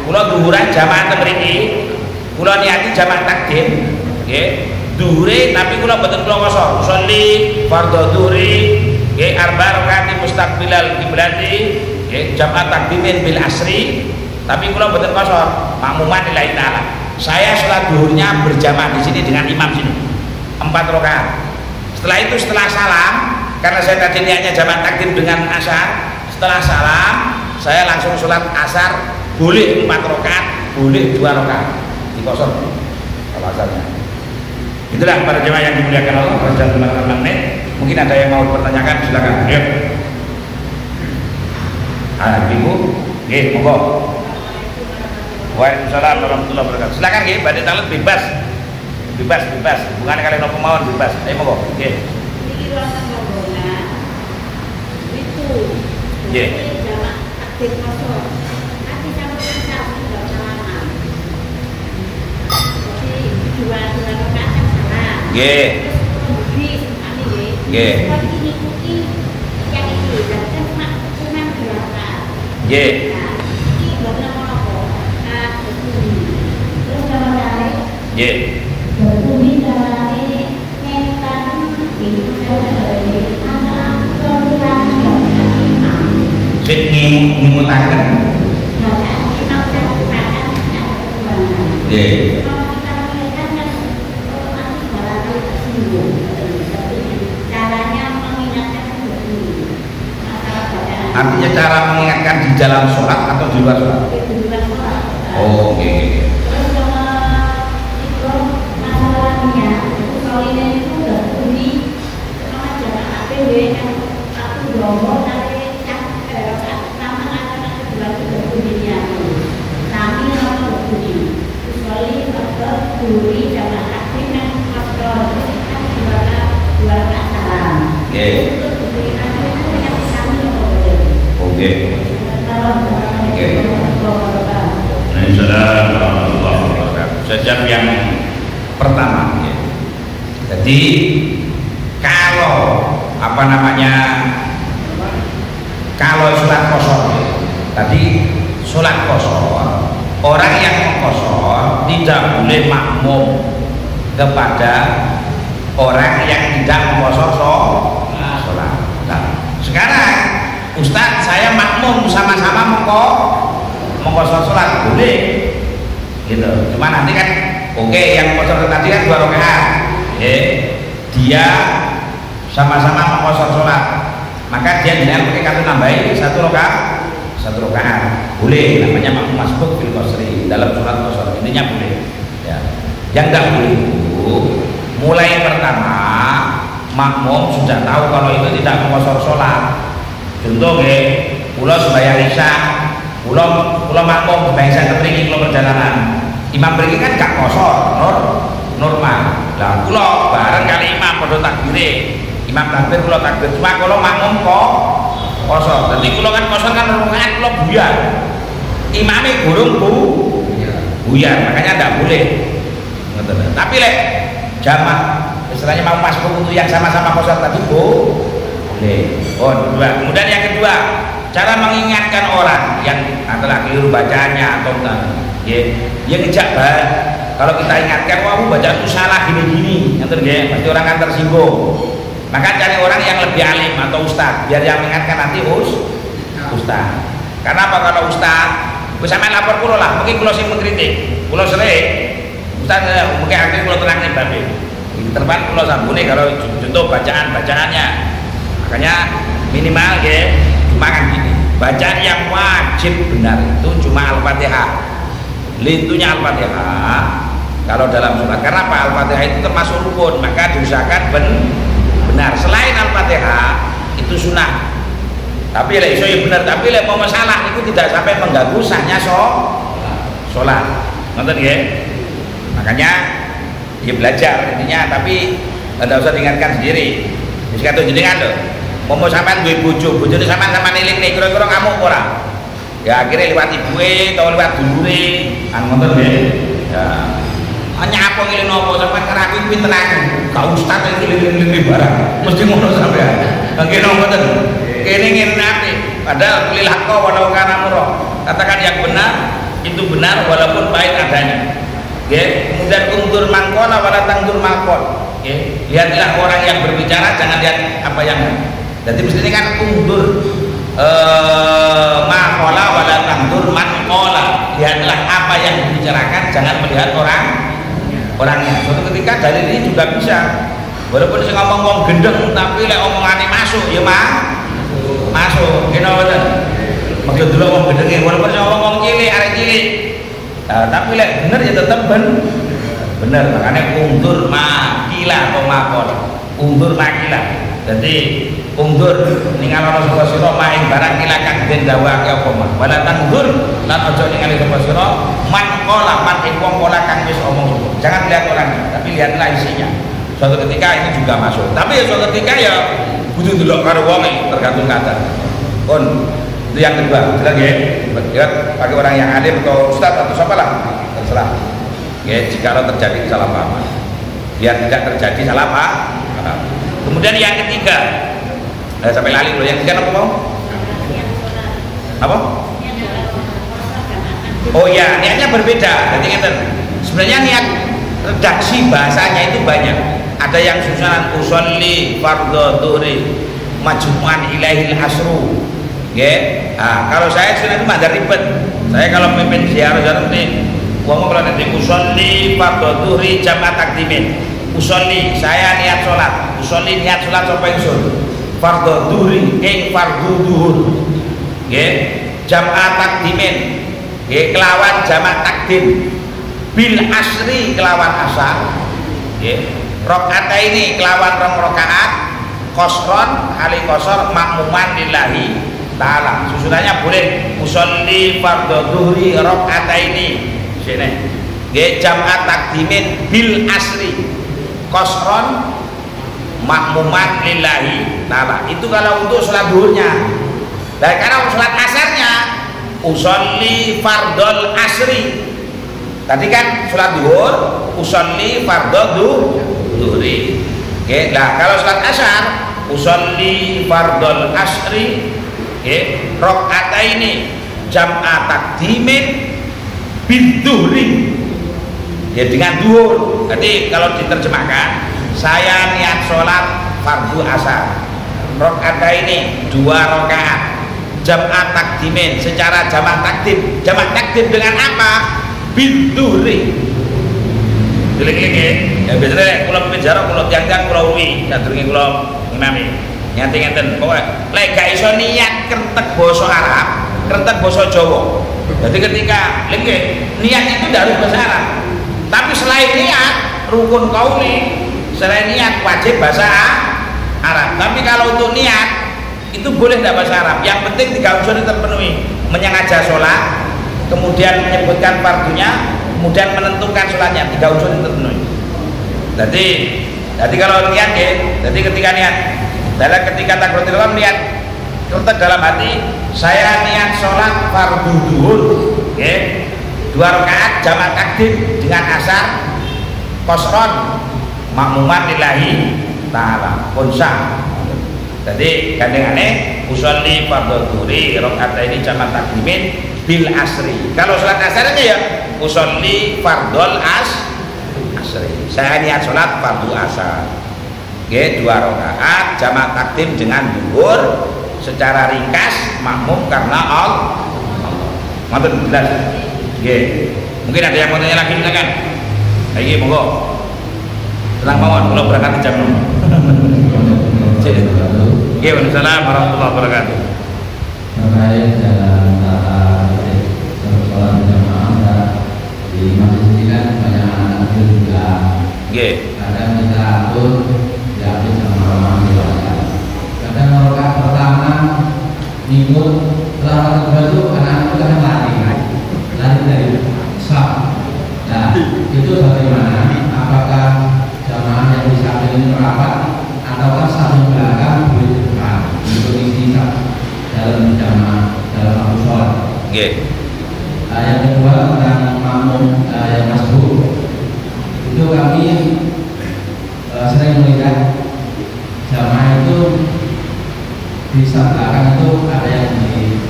kula dhuwuran jamaah teng mriki. Kula niati jamaah takdim, nggih. Dhuwure tapi kula mboten kula kosor. Sholli fardhu dhuhri, nggih arba rakaat mustaqbilal qiblati, nggih jamaah takdimin bil asri, tapi kula mboten kosor. Makmuman lillahi taala. Saya sholat duhurnya berjamaah di sini dengan imam sini 4 rakaat. Setelah itu setelah salam, karena saya tadi niatnya jamaah takdim dengan asar, setelah salam saya langsung sholat asar, boleh 4 rakaat, boleh 2 rakaat dikosor kalau asarnya. Itulah para jemaah yang dimuliakan Allah. Perjalanan 5 menit. Mungkin ada yang mau bertanyakan, silakan. Ayo. Ibu, monggo. Waalaikumsalam warahmatullahi wabarakatuh. Silakan nggih, badhe talet bebas. Bebas. Bukan kalian nopo mawon bebas. Ayo monggo. Nggih. Iki wonten rombongan. Itu. Nggih. Jamaah takdim kosor. Nanti sampai satu enggak salaman. Jadi dua rakaat salam. Nggih. Terus ani nggih. Nggih. Kalau diikuti yang itu dan cuma 2 rakaat. Nggih. Iki mboten apa-apa. Terus jamanane Nggih. berkumpul jamanane mentan itu Sing ngimutaken. Nggih. Artinya cara mengingatkan di dalam sholat atau di luar sholat? Oh, oke. Oke. Sejak yang pertama, ya. Jadi kalau kalau sholat kosor, tadi sholat kosor, orang yang mengkosor tidak boleh makmum kepada orang yang tidak mengkosor sholat. Nah, sekarang Ustadz, saya makmum sama-sama mengkosor sholat, boleh gitu. Cuma nanti kan yang kosor tadi kan 2 rakaat, dia sama-sama mengkosor sholat, maka dia dengan pakai kartu nambahin 1 rakaat, boleh, namanya makmum masbuk fil qasri dalam surat kosor, intinya boleh ya. Yang nggak boleh itu mulai pertama makmum sudah tahu kalau itu tidak mengkosor sholat. Contoh kula sembahyang isya, kula makmum sembahyang isya kepriki kula perjalanan. Imam mriki kan gak kosor, normal. Lah kula bareng kali imam padha takbire. Imam takbir kula takbir, cuma kula makmum kok kosor. Dadi kula kan kosor kan rakaat kula buyar. Imame gurung buyar, makanya ndak boleh. Ngoten. Tapi lek jamaah istilahnya mau masbuk untuk yang sama-sama kosor tadi boleh. Kemudian yang kedua, cara mengingatkan orang yang antara keliru bacaannya atau enggak, ya ngejak kalau kita ingatkan, wah baca itu salah gini-gini, pasti orang kan tersinggung. Maka cari orang yang lebih alim atau ustaz, biar yang mengingatkan nanti ustaz. Karena apa? Kalau ustaz, sampai lapor kulo lah, mungkin kulo sih mengkritik, kulo sering, ustaz mungkin akhirnya kulo terang nih babe. Terpan kulo sambune kalau contoh bacaannya, makanya minimal ya, cuma kan gini, bacaan yang wajib benar itu cuma Al-Fatihah, lintunya Al-Fatihah. Kalau dalam sholat, karena apa? Al-Fatihah itu termasuk rukun, maka diusahakan benar. Selain Al-Fatihah itu sunnah. Tapi lek iso ya bener, tapi lek mau masalah itu tidak sampai mengganggu sahnya sholat. Nonton ya. Makanya ya belajar intinya, tapi tidak usah diingatkan sendiri. Wis kata jenengan lho. Mau sampean duwe bojone sampean sama niling nih kira-kira ngamuk ora? Ya akhirnya lewat ibuke atau lewat dulure, nonton ya. Ya. Hanya apa ngiling nopo sampean karo aku pinten aku. Gak ustaz ngiling-ngiling barang. Mesti ngono sampean. Nggih ngoten. Kene ngene ate. Padahal kulil haqqo walau kana murra. Katakan yang benar, itu benar walaupun pahit adanya. Nggih, kemudian undur mangkola wala tangdur mangkol. Nggih, lihatlah orang yang berbicara, jangan lihat apa yang. Jadi mestinya kan undur mangkola wala tangdur mangkola. Lihatlah apa yang dibicarakan, jangan melihat orangnya. Suatu ketika dalil ini juga bisa, walaupun saya ngomong gendeng tapi lek omongannya masuk ya masuk kena betul maksud dulu ngomong gendengnya, walaupun saya ngomong cilik arek cilik, tapi lek bener ya tetap bener. Makanya undur makila atau makol, undur makila. Jadi undur ningali Rasulullah sira maing barang kilakan den dawuhake apa mah wala tandur lan aja ningali sira man qala man ing wong pola kang wis omong. Jangan lihat orangnya, tapi lihatlah isinya. Suatu ketika ini juga masuk, tapi ya suatu ketika ya butuh delok karo wong, tergantung kata. Kon itu yang kedua, jelas ya. Lihat pakai orang yang alim atau ustaz atau siapa lah, terserah. Ya, jika terjadi salah paham, biar tidak terjadi salah paham. Kemudian yang ketiga, sampai lali loh. Yang ketiga apa mau? Apa? Oh ya, niatnya berbeda. Jadi sebenarnya niat redaksi bahasanya itu banyak. Ada yang susunan usolli fardhu dhuhri majmu'an ilaihil asru. Nggih. Kalau saya sudah itu ada ribet. Saya kalau memimpin ziarah nanti wong kalau nanti usolli fardhu dhuhri jamaah takdimin. Usolli saya niat sholat, usolli niat sholat sapa ingsun. Fardhu dhuhri ing fardhu dhuhur. Nggih. Jamaah takdimin. Nggih kelawan jamaah takdim. Bil asri kelawan asar. Nggih. Rakaat ini kelawan rong rakaat qasron ali qasar makmuman lillahi taala. Susunannya boleh usolli fardhu dhuhri rakaat ini. Sini. Nggih jamaah takdimin bil asri qasron makmuman lillahi taala. Itu kalau untuk sholat duhurnya. Dan karena sholat asarnya usolli fardhol asri. Tadi kan sholat duhur usolli fardhol duhri. Oke, nah kalau sholat asar usolli fardhol asri. Oke, rakaat ini jam'ah takdimin biduhri. Ya dengan duhur. Jadi kalau diterjemahkan, saya niat sholat fardu asar. Rakaat ini 2 rakaat. Jam'ah takdimin secara jamaah takdim. Jamaah takdim dengan apa? Biduhri. Gini-gini ya biasanya kalau penjara, kalau tiang-tiang, kalau uwi sadurunge kula ngimami nyanti ngeten pokoknya lek gak iso niat krentek basa Arab, krentek basa Jawa. Jadi ketika niat itu dari bahasa Arab, tapi selain niat rukun qauli, selain niat wajib bahasa Arab. Tapi kalau untuk niat itu boleh tidak bahasa Arab, yang penting 3 unsur itu terpenuhi: menyengaja sholat, kemudian menyebutkan fardunya, kemudian menentukan sholatnya. 3 unsur itu terpenuhi. Jadi kalau niat ya, jadi ketika niat dalam ketika takbiratul ihram niat terus dalam hati saya niat sholat fardu duhur, okay? 2 rakaat jamaah takdim dengan asar qasron makmuman lillahi ta'ala unsah. Jadi gandengane usolli fardhu dhuhri rakaat ini jamaah takdimin bil asri. Kalau sholat asarnya ya usolli fardol asri. Saya niat sholat fardu asar. Oke, 2 rakaat jamak takdim dengan zuhur secara ringkas makmum karena Allah. Matur jelas. Oke. Mungkin ada yang mau tanya lagi silakan. Ayo monggo. Tenang mawon, kalau berangkat jam 6. Oke, waalaikumsalam warahmatullahi wabarakatuh. Terkait dalam tata sholat berjamaah di masjid ini kan banyak anak kecil juga. Kadang kita atur diambil sama orang dewasa. Kadang rakaat pertama minggu setelah kedua itu anak-anak itu kadang lari dari saf. Nah itu bagaimana? Apakah jamaah yang di samping ini merapat ataukah samping belakang boleh depan untuk isi dalam jamaah dalam waktu sholat? Yang kedua tentang makmum yang masbuk, itu kami sering melihat jamaah itu di belakang itu ada yang di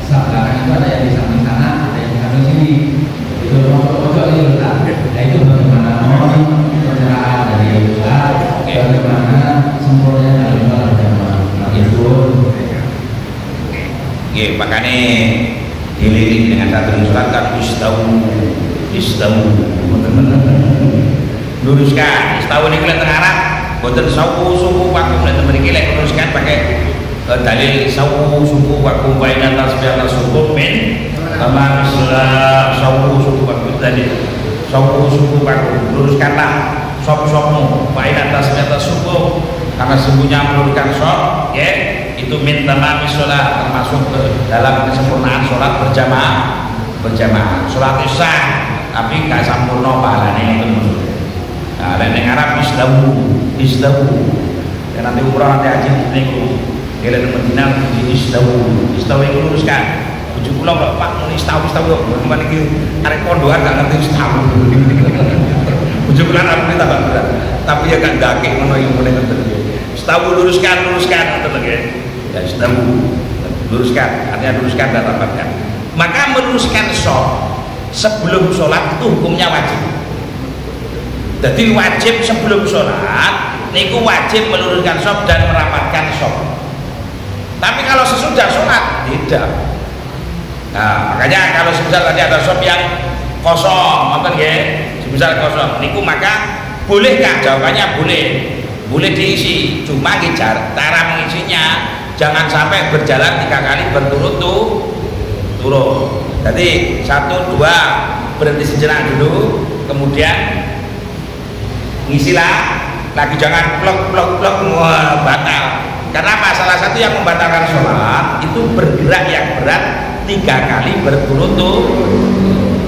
belakang itu ada yang di samping sana, ada yang di samping sini. Itu pojok ini letak. Nah itu bagaimana pencerahan dari Ustaz, bagaimana sempurnanya dalam sholat berjamaah itu. Makanya dilirik dengan satu surat kan istawu luruskan. Istawu ini kuliah Arab boten suku wakum dan memiliki luruskan pakai dalil suku wakum bainan tasbih suku min kama misalnya suku wakum dalil suku wakum luruskanlah sop-sopmu bainan tasbih suku karena sungguhnya meluruskan sop ya itu minta maaf sholat termasuk dalam kesempurnaan sholat berjamaah. Sholat sah tapi gak sempurna pahalanya itu. Nah, dan yang Arab istawu. Dan nanti umrah nanti haji niku. Kalian di Madinah di istawu itu luruskan. Tujuh pulau Pak mau istawu. Bukan iki arek kondoan gak ngerti istawu. Tujuh bulan aku minta berat. Tapi ya kan dake ngono iki mulai ngerti. Istawu luruskan betul ya. Ya istawu luruskan, artinya luruskan dan rapatkan. Maka meluruskan sholat sebelum sholat itu hukumnya wajib. Jadi wajib sebelum sholat niku wajib meluruskan sholat dan merapatkan sholat. Tapi kalau sesudah sholat tidak. Nah makanya kalau semisal tadi ada sholat yang kosong, apa ya? Semisal kosong, niku maka bolehkah? Jawabannya boleh diisi. Cuma cara mengisinya jangan sampai berjalan 3 kali berturut-turut. Jadi 1, 2 berhenti sejenak dulu, kemudian ngisilah lagi, jangan plok batal. Karena apa? Salah satu yang membatalkan sholat itu bergerak yang berat 3 kali berturut-turut.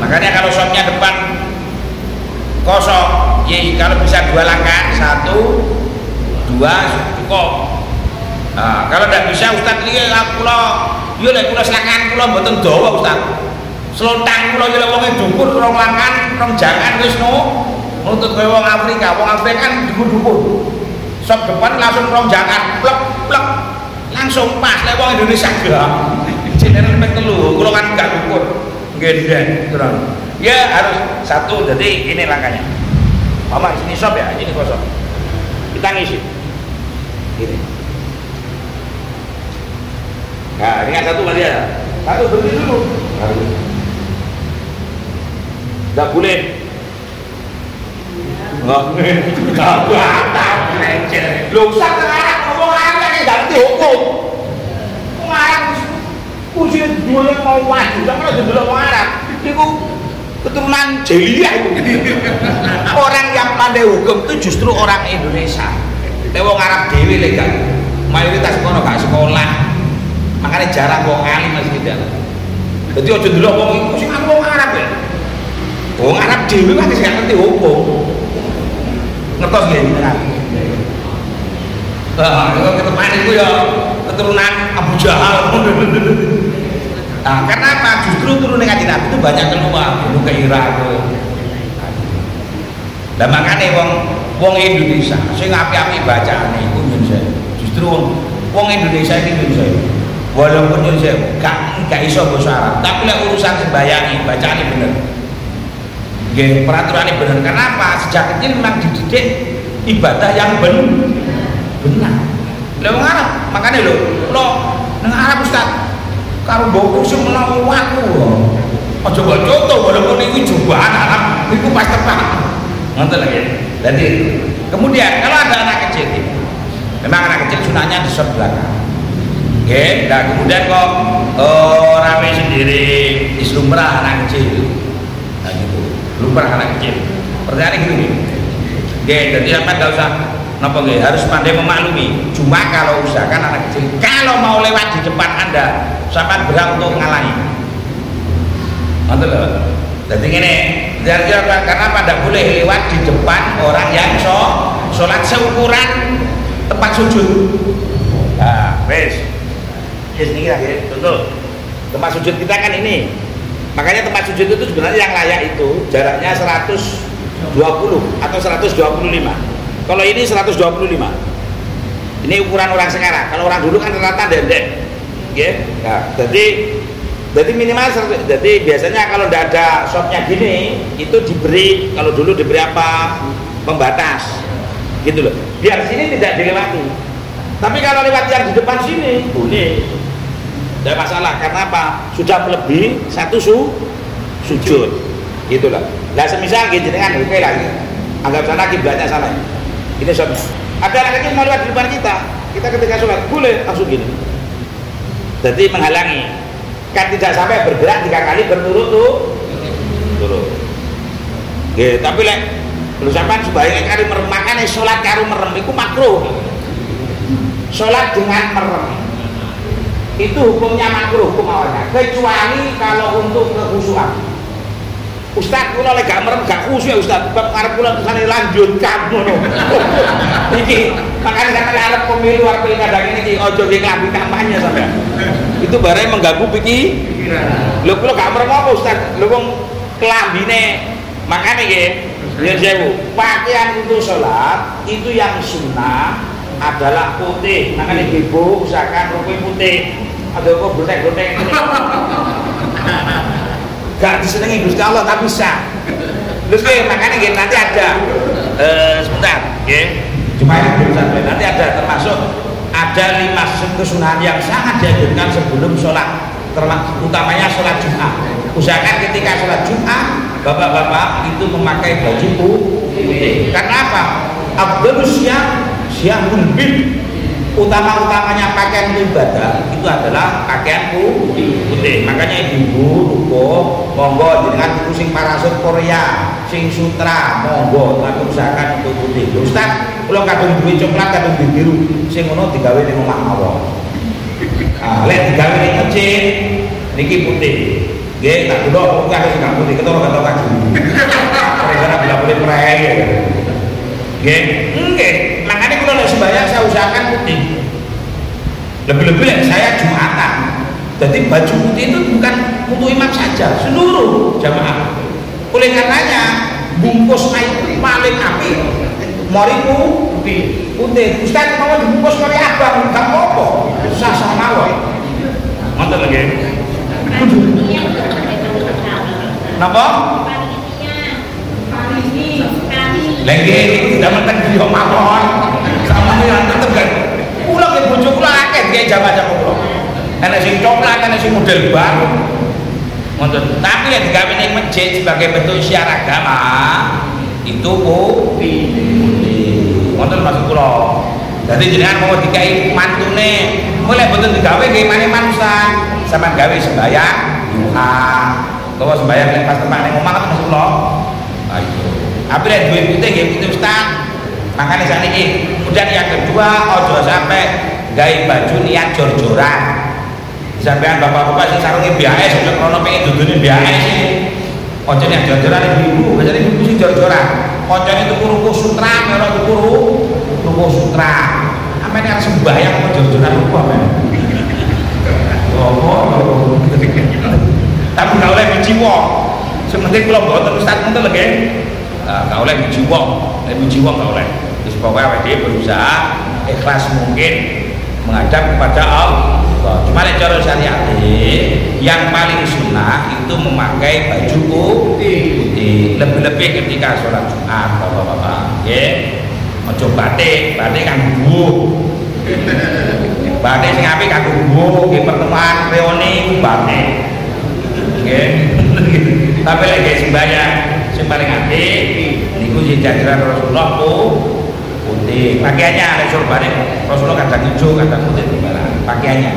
Makanya kalau sholatnya depan kosong, ya kalau bisa 2 langkah, 1, 2 cukup. Nah, kalau tidak bisa Ustaz ini kula silakan kula mboten dawa Ustaz. Slontang kula ya wong dhuwur rong langkan, rong jangan wis nuntut kowe wong Afrika. Wong Afrika kan dhuwur-dhuwur. Sop depan langsung rong jangan plek langsung pas lek wong Indonesia gak. Jenenge mek telu, kula kan gak dhuwur. Nggih, terus. Ya harus 1, jadi ini langkahnya. Mama sini sop ya, ini kosong. Kita ngisi. Ini. Nah, ini kan 1 kali ya. 1 berdiri dulu. Tidak boleh. Enggak. Lu usah sekarang ngomong apa yang ganti hukum. Ngomong Arab usia dulu mau wajib, sama lo dulu mau Arab. Itu keturunan jeliyah itu. Orang yang pandai hukum itu justru orang Indonesia. Wong Arab dewi legal. Mayoritas kono gak sekolah. Makanya jarang wong alim masih tidak. Jadi aja dulu wong iku sing wong Arab ya. Wong Arab dhewe wae sing ngerti hukum. Ngertos nggih jenengan? Kalau ketepan itu ya keturunan Abu Jahal. Nah, karena apa? Justru turun Kanjeng Nabi itu banyak keluar dulu ke Irak. Lah makane wong Indonesia sing api-api bacaane iku Indonesia. Justru wong Indonesia iki Indonesia. walaupun nyuwun sewu gak iso basa Arab, tapi lek urusan sembayangi bacaane bener. Nggih, peraturannya bener. Kenapa? Sejak kecil memang dididik ibadah yang benar. Lha wong Arab, makane lho, kula nang Arab Ustaz karo mbokku sing menawa aku lho. Aja kok contoh walaupun iki cobaan Arab niku pas tepat. Ngoten lho ya. Jadi kemudian kalau ada anak kecil, memang anak kecil sunahnya di short belakang. Oke, nah kemudian kok rame sendiri lumrah anak kecil, nah gitu, lumrah anak kecil. Pertanyaannya gini, oke, jadi apa nggak usah, napa nggak harus pandai memaklumi. Cuma kalau usahakan anak kecil, kalau mau lewat di depan Anda, sampai berhak untuk ngalangi. Mantul loh. Jadi gini, karena pada boleh lewat di depan orang yang sholat seukuran tempat sujud. Nah, wes. Yes, ini lagi, betul. Tempat sujud kita kan ini. Makanya tempat sujud itu sebenarnya yang layak itu jaraknya 120 atau 125. Kalau ini 125. Ini ukuran orang sekarang. Kalau orang dulu kan rata dendek. Ya. Nah, jadi minimal, jadi biasanya kalau tidak ada shopnya gini itu diberi, kalau dulu diberi apa, pembatas gitu loh, biar sini tidak dilewati. Tapi kalau lewat yang di depan sini boleh, tidak masalah. Karena apa? Sudah melebihi satu sujud gitu loh. Nah semisal gini dengan oke lagi, anggap sana kiblatnya salah, ini shopnya, ada anak kecil mau lewat di depan kita ketika sholat boleh langsung gini, jadi menghalangi. Kan tidak sampai bergerak 3 kali berturut-turut. Nggih, tapi lek lu sampean sebaiknya kali merem, makane salat karo merem iku makruh. Salat dengan merem itu hukumnya makruh hukumnya, kecuali kalau untuk kekhusyuan. Ustaz kula lek gak merem gak khusyuk Ustaz, bab arep kula kesane lanjutkan ngono. Iki makane sampeyan arep pemilu arep pilkada iki aja nggih klambi kampanye sampeyan. Itu barang mengganggu pikiran. Lho kula gak merem apa Ustaz? Lho wong klambine makane nggih ya sewu. Pakaian untuk sholat itu yang sunnah adalah putih. Makane ibu usahakan rokok putih. Ada kok brotek-brotek ngene. Gak disenengi Gusti Allah tak bisa. Terus makanya nggih nanti ada sebentar nggih. Cuma ini sampai nanti ada termasuk ada 5 kesunahan yang sangat dianjurkan sebelum sholat, utamanya sholat Jumat. Usahakan ketika sholat Jumat bapak-bapak itu memakai baju putih. Karena apa? Afdhalus syiyamul bid, utama-utamanya pakaian ibadah itu adalah pakaian putih. Makanya ibu ruko monggo jenengan tuku sing parasut Korea, sing sutra monggo, tapi usahakan untuk putih. Ustaz, kula kadung duwe coklat kadung biru, sing ngono digawe ning omah mawon. Ah, lek digawe ning masjid niki putih. Nggih, tak kulo kok harus gak putih, ketara gak tau kaju. Karena bila boleh prei. Nggih, nggih. Makanya kalau lek sembahyang saya usahakan putih. Lebih-lebih lek saya Jumatan. Jadi baju putih itu bukan untuk imam saja, seluruh jamaah. Oleh karenanya bungkus itu paling apik. Moriku putih. Ustaz mau dibungkus kali abang gak apa-apa. Sah-sah mawon. Ngoten lho nggih. Napa? Lagi tidak mentek dia mawon. Sama yang tetep kan. Kula ke bojo kula akeh nggih jamaah-jamaah kula. Ana sing coklat, ana sing model baru. Ngoten. Tapi yang digawe ning masjid sebagai bentuk syiar agama itu putih. Ngoten maksud kula. Dadi jenengan mau dikai mantune, mulai betul digawe nggih mane-mane Ustaz. Sampeyan gawe sembahyang duha. Kalau sembahyang pas tepak ning omah maksud kula. Ayo. Apa yang duit putih ya putih Ustaz. Makanya saat ini. Kemudian yang kedua, ojo sampai gaya baju niat jor-joran. Sampean bapak-bapak sing sarunge biasa sudah krono pengen dudune biasa sih. Ojo niat jor-joran ibu, biasanya ibu sing jor-joran. Ojo itu ruko sutra, merah ruko sutra. Apa yang sembahyang mau jor-joran ruko men? Tapi nggak oleh menjiwa. Sementing kalau bawa Ustaz itu lagi. Nggak oleh menjiwa, nggak oleh. Terus pokoknya dia berusaha ikhlas mungkin menghadap kepada Allah. Allah. Cuma cara syariat yang paling sunnah itu memakai baju putih. Lebih-lebih ketika sholat Jumat, bapak-bapak. Ojo batik kan bubuh. Batik sing apik kanggo bubuh, pertemuan reuni batik. Tapi lagi sembahyang sing paling apik niku sing jajaran Rasulullah putih. Pakaiannya ada balik Rasulullah kadang hijau, kadang putih timbalan. Pakaiannya,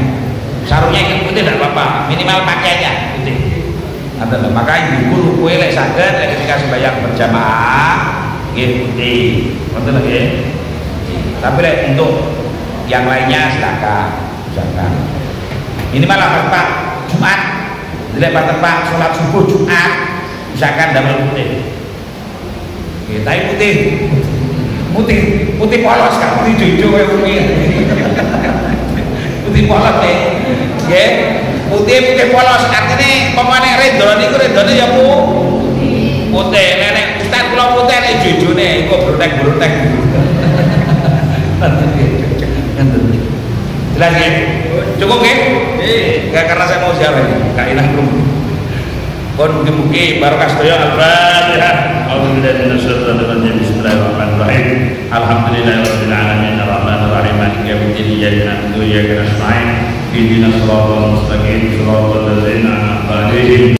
sarungnya yang putih tidak apa-apa, minimal pakaiannya putih. Adalah maka ibu kue lek saged ketika sembahyang berjamaah putih. Betul lagi. Tapi lek untuk yang lainnya silakan. Minimal Pak Jumat, lek Pak sholat subuh Jumat, misalkan damel putih. Tapi putih polos kan, putih hijau kayak putih polos nih, putih polos artinya pemain redon itu redonnya ya putih, nenek ustad pulau putih nih hijau nih, kok brotek. Jelas ya, cukup ya? Nggak karena saya mau siapa ini, Kak Inah belum. Kon mugi-mugi barokah sedaya al-Fatihah. A'udzubillahi minasyaitonir rajim. Bismillahirrahmanirrahim. Alhamdulillahirabbil alamin arrahmanir rahim maliki yaumiddin iyyaka na'budu wa iyyaka nasta'in ihdinas siratal mustaqim siratal ladzina an'amta 'alaihim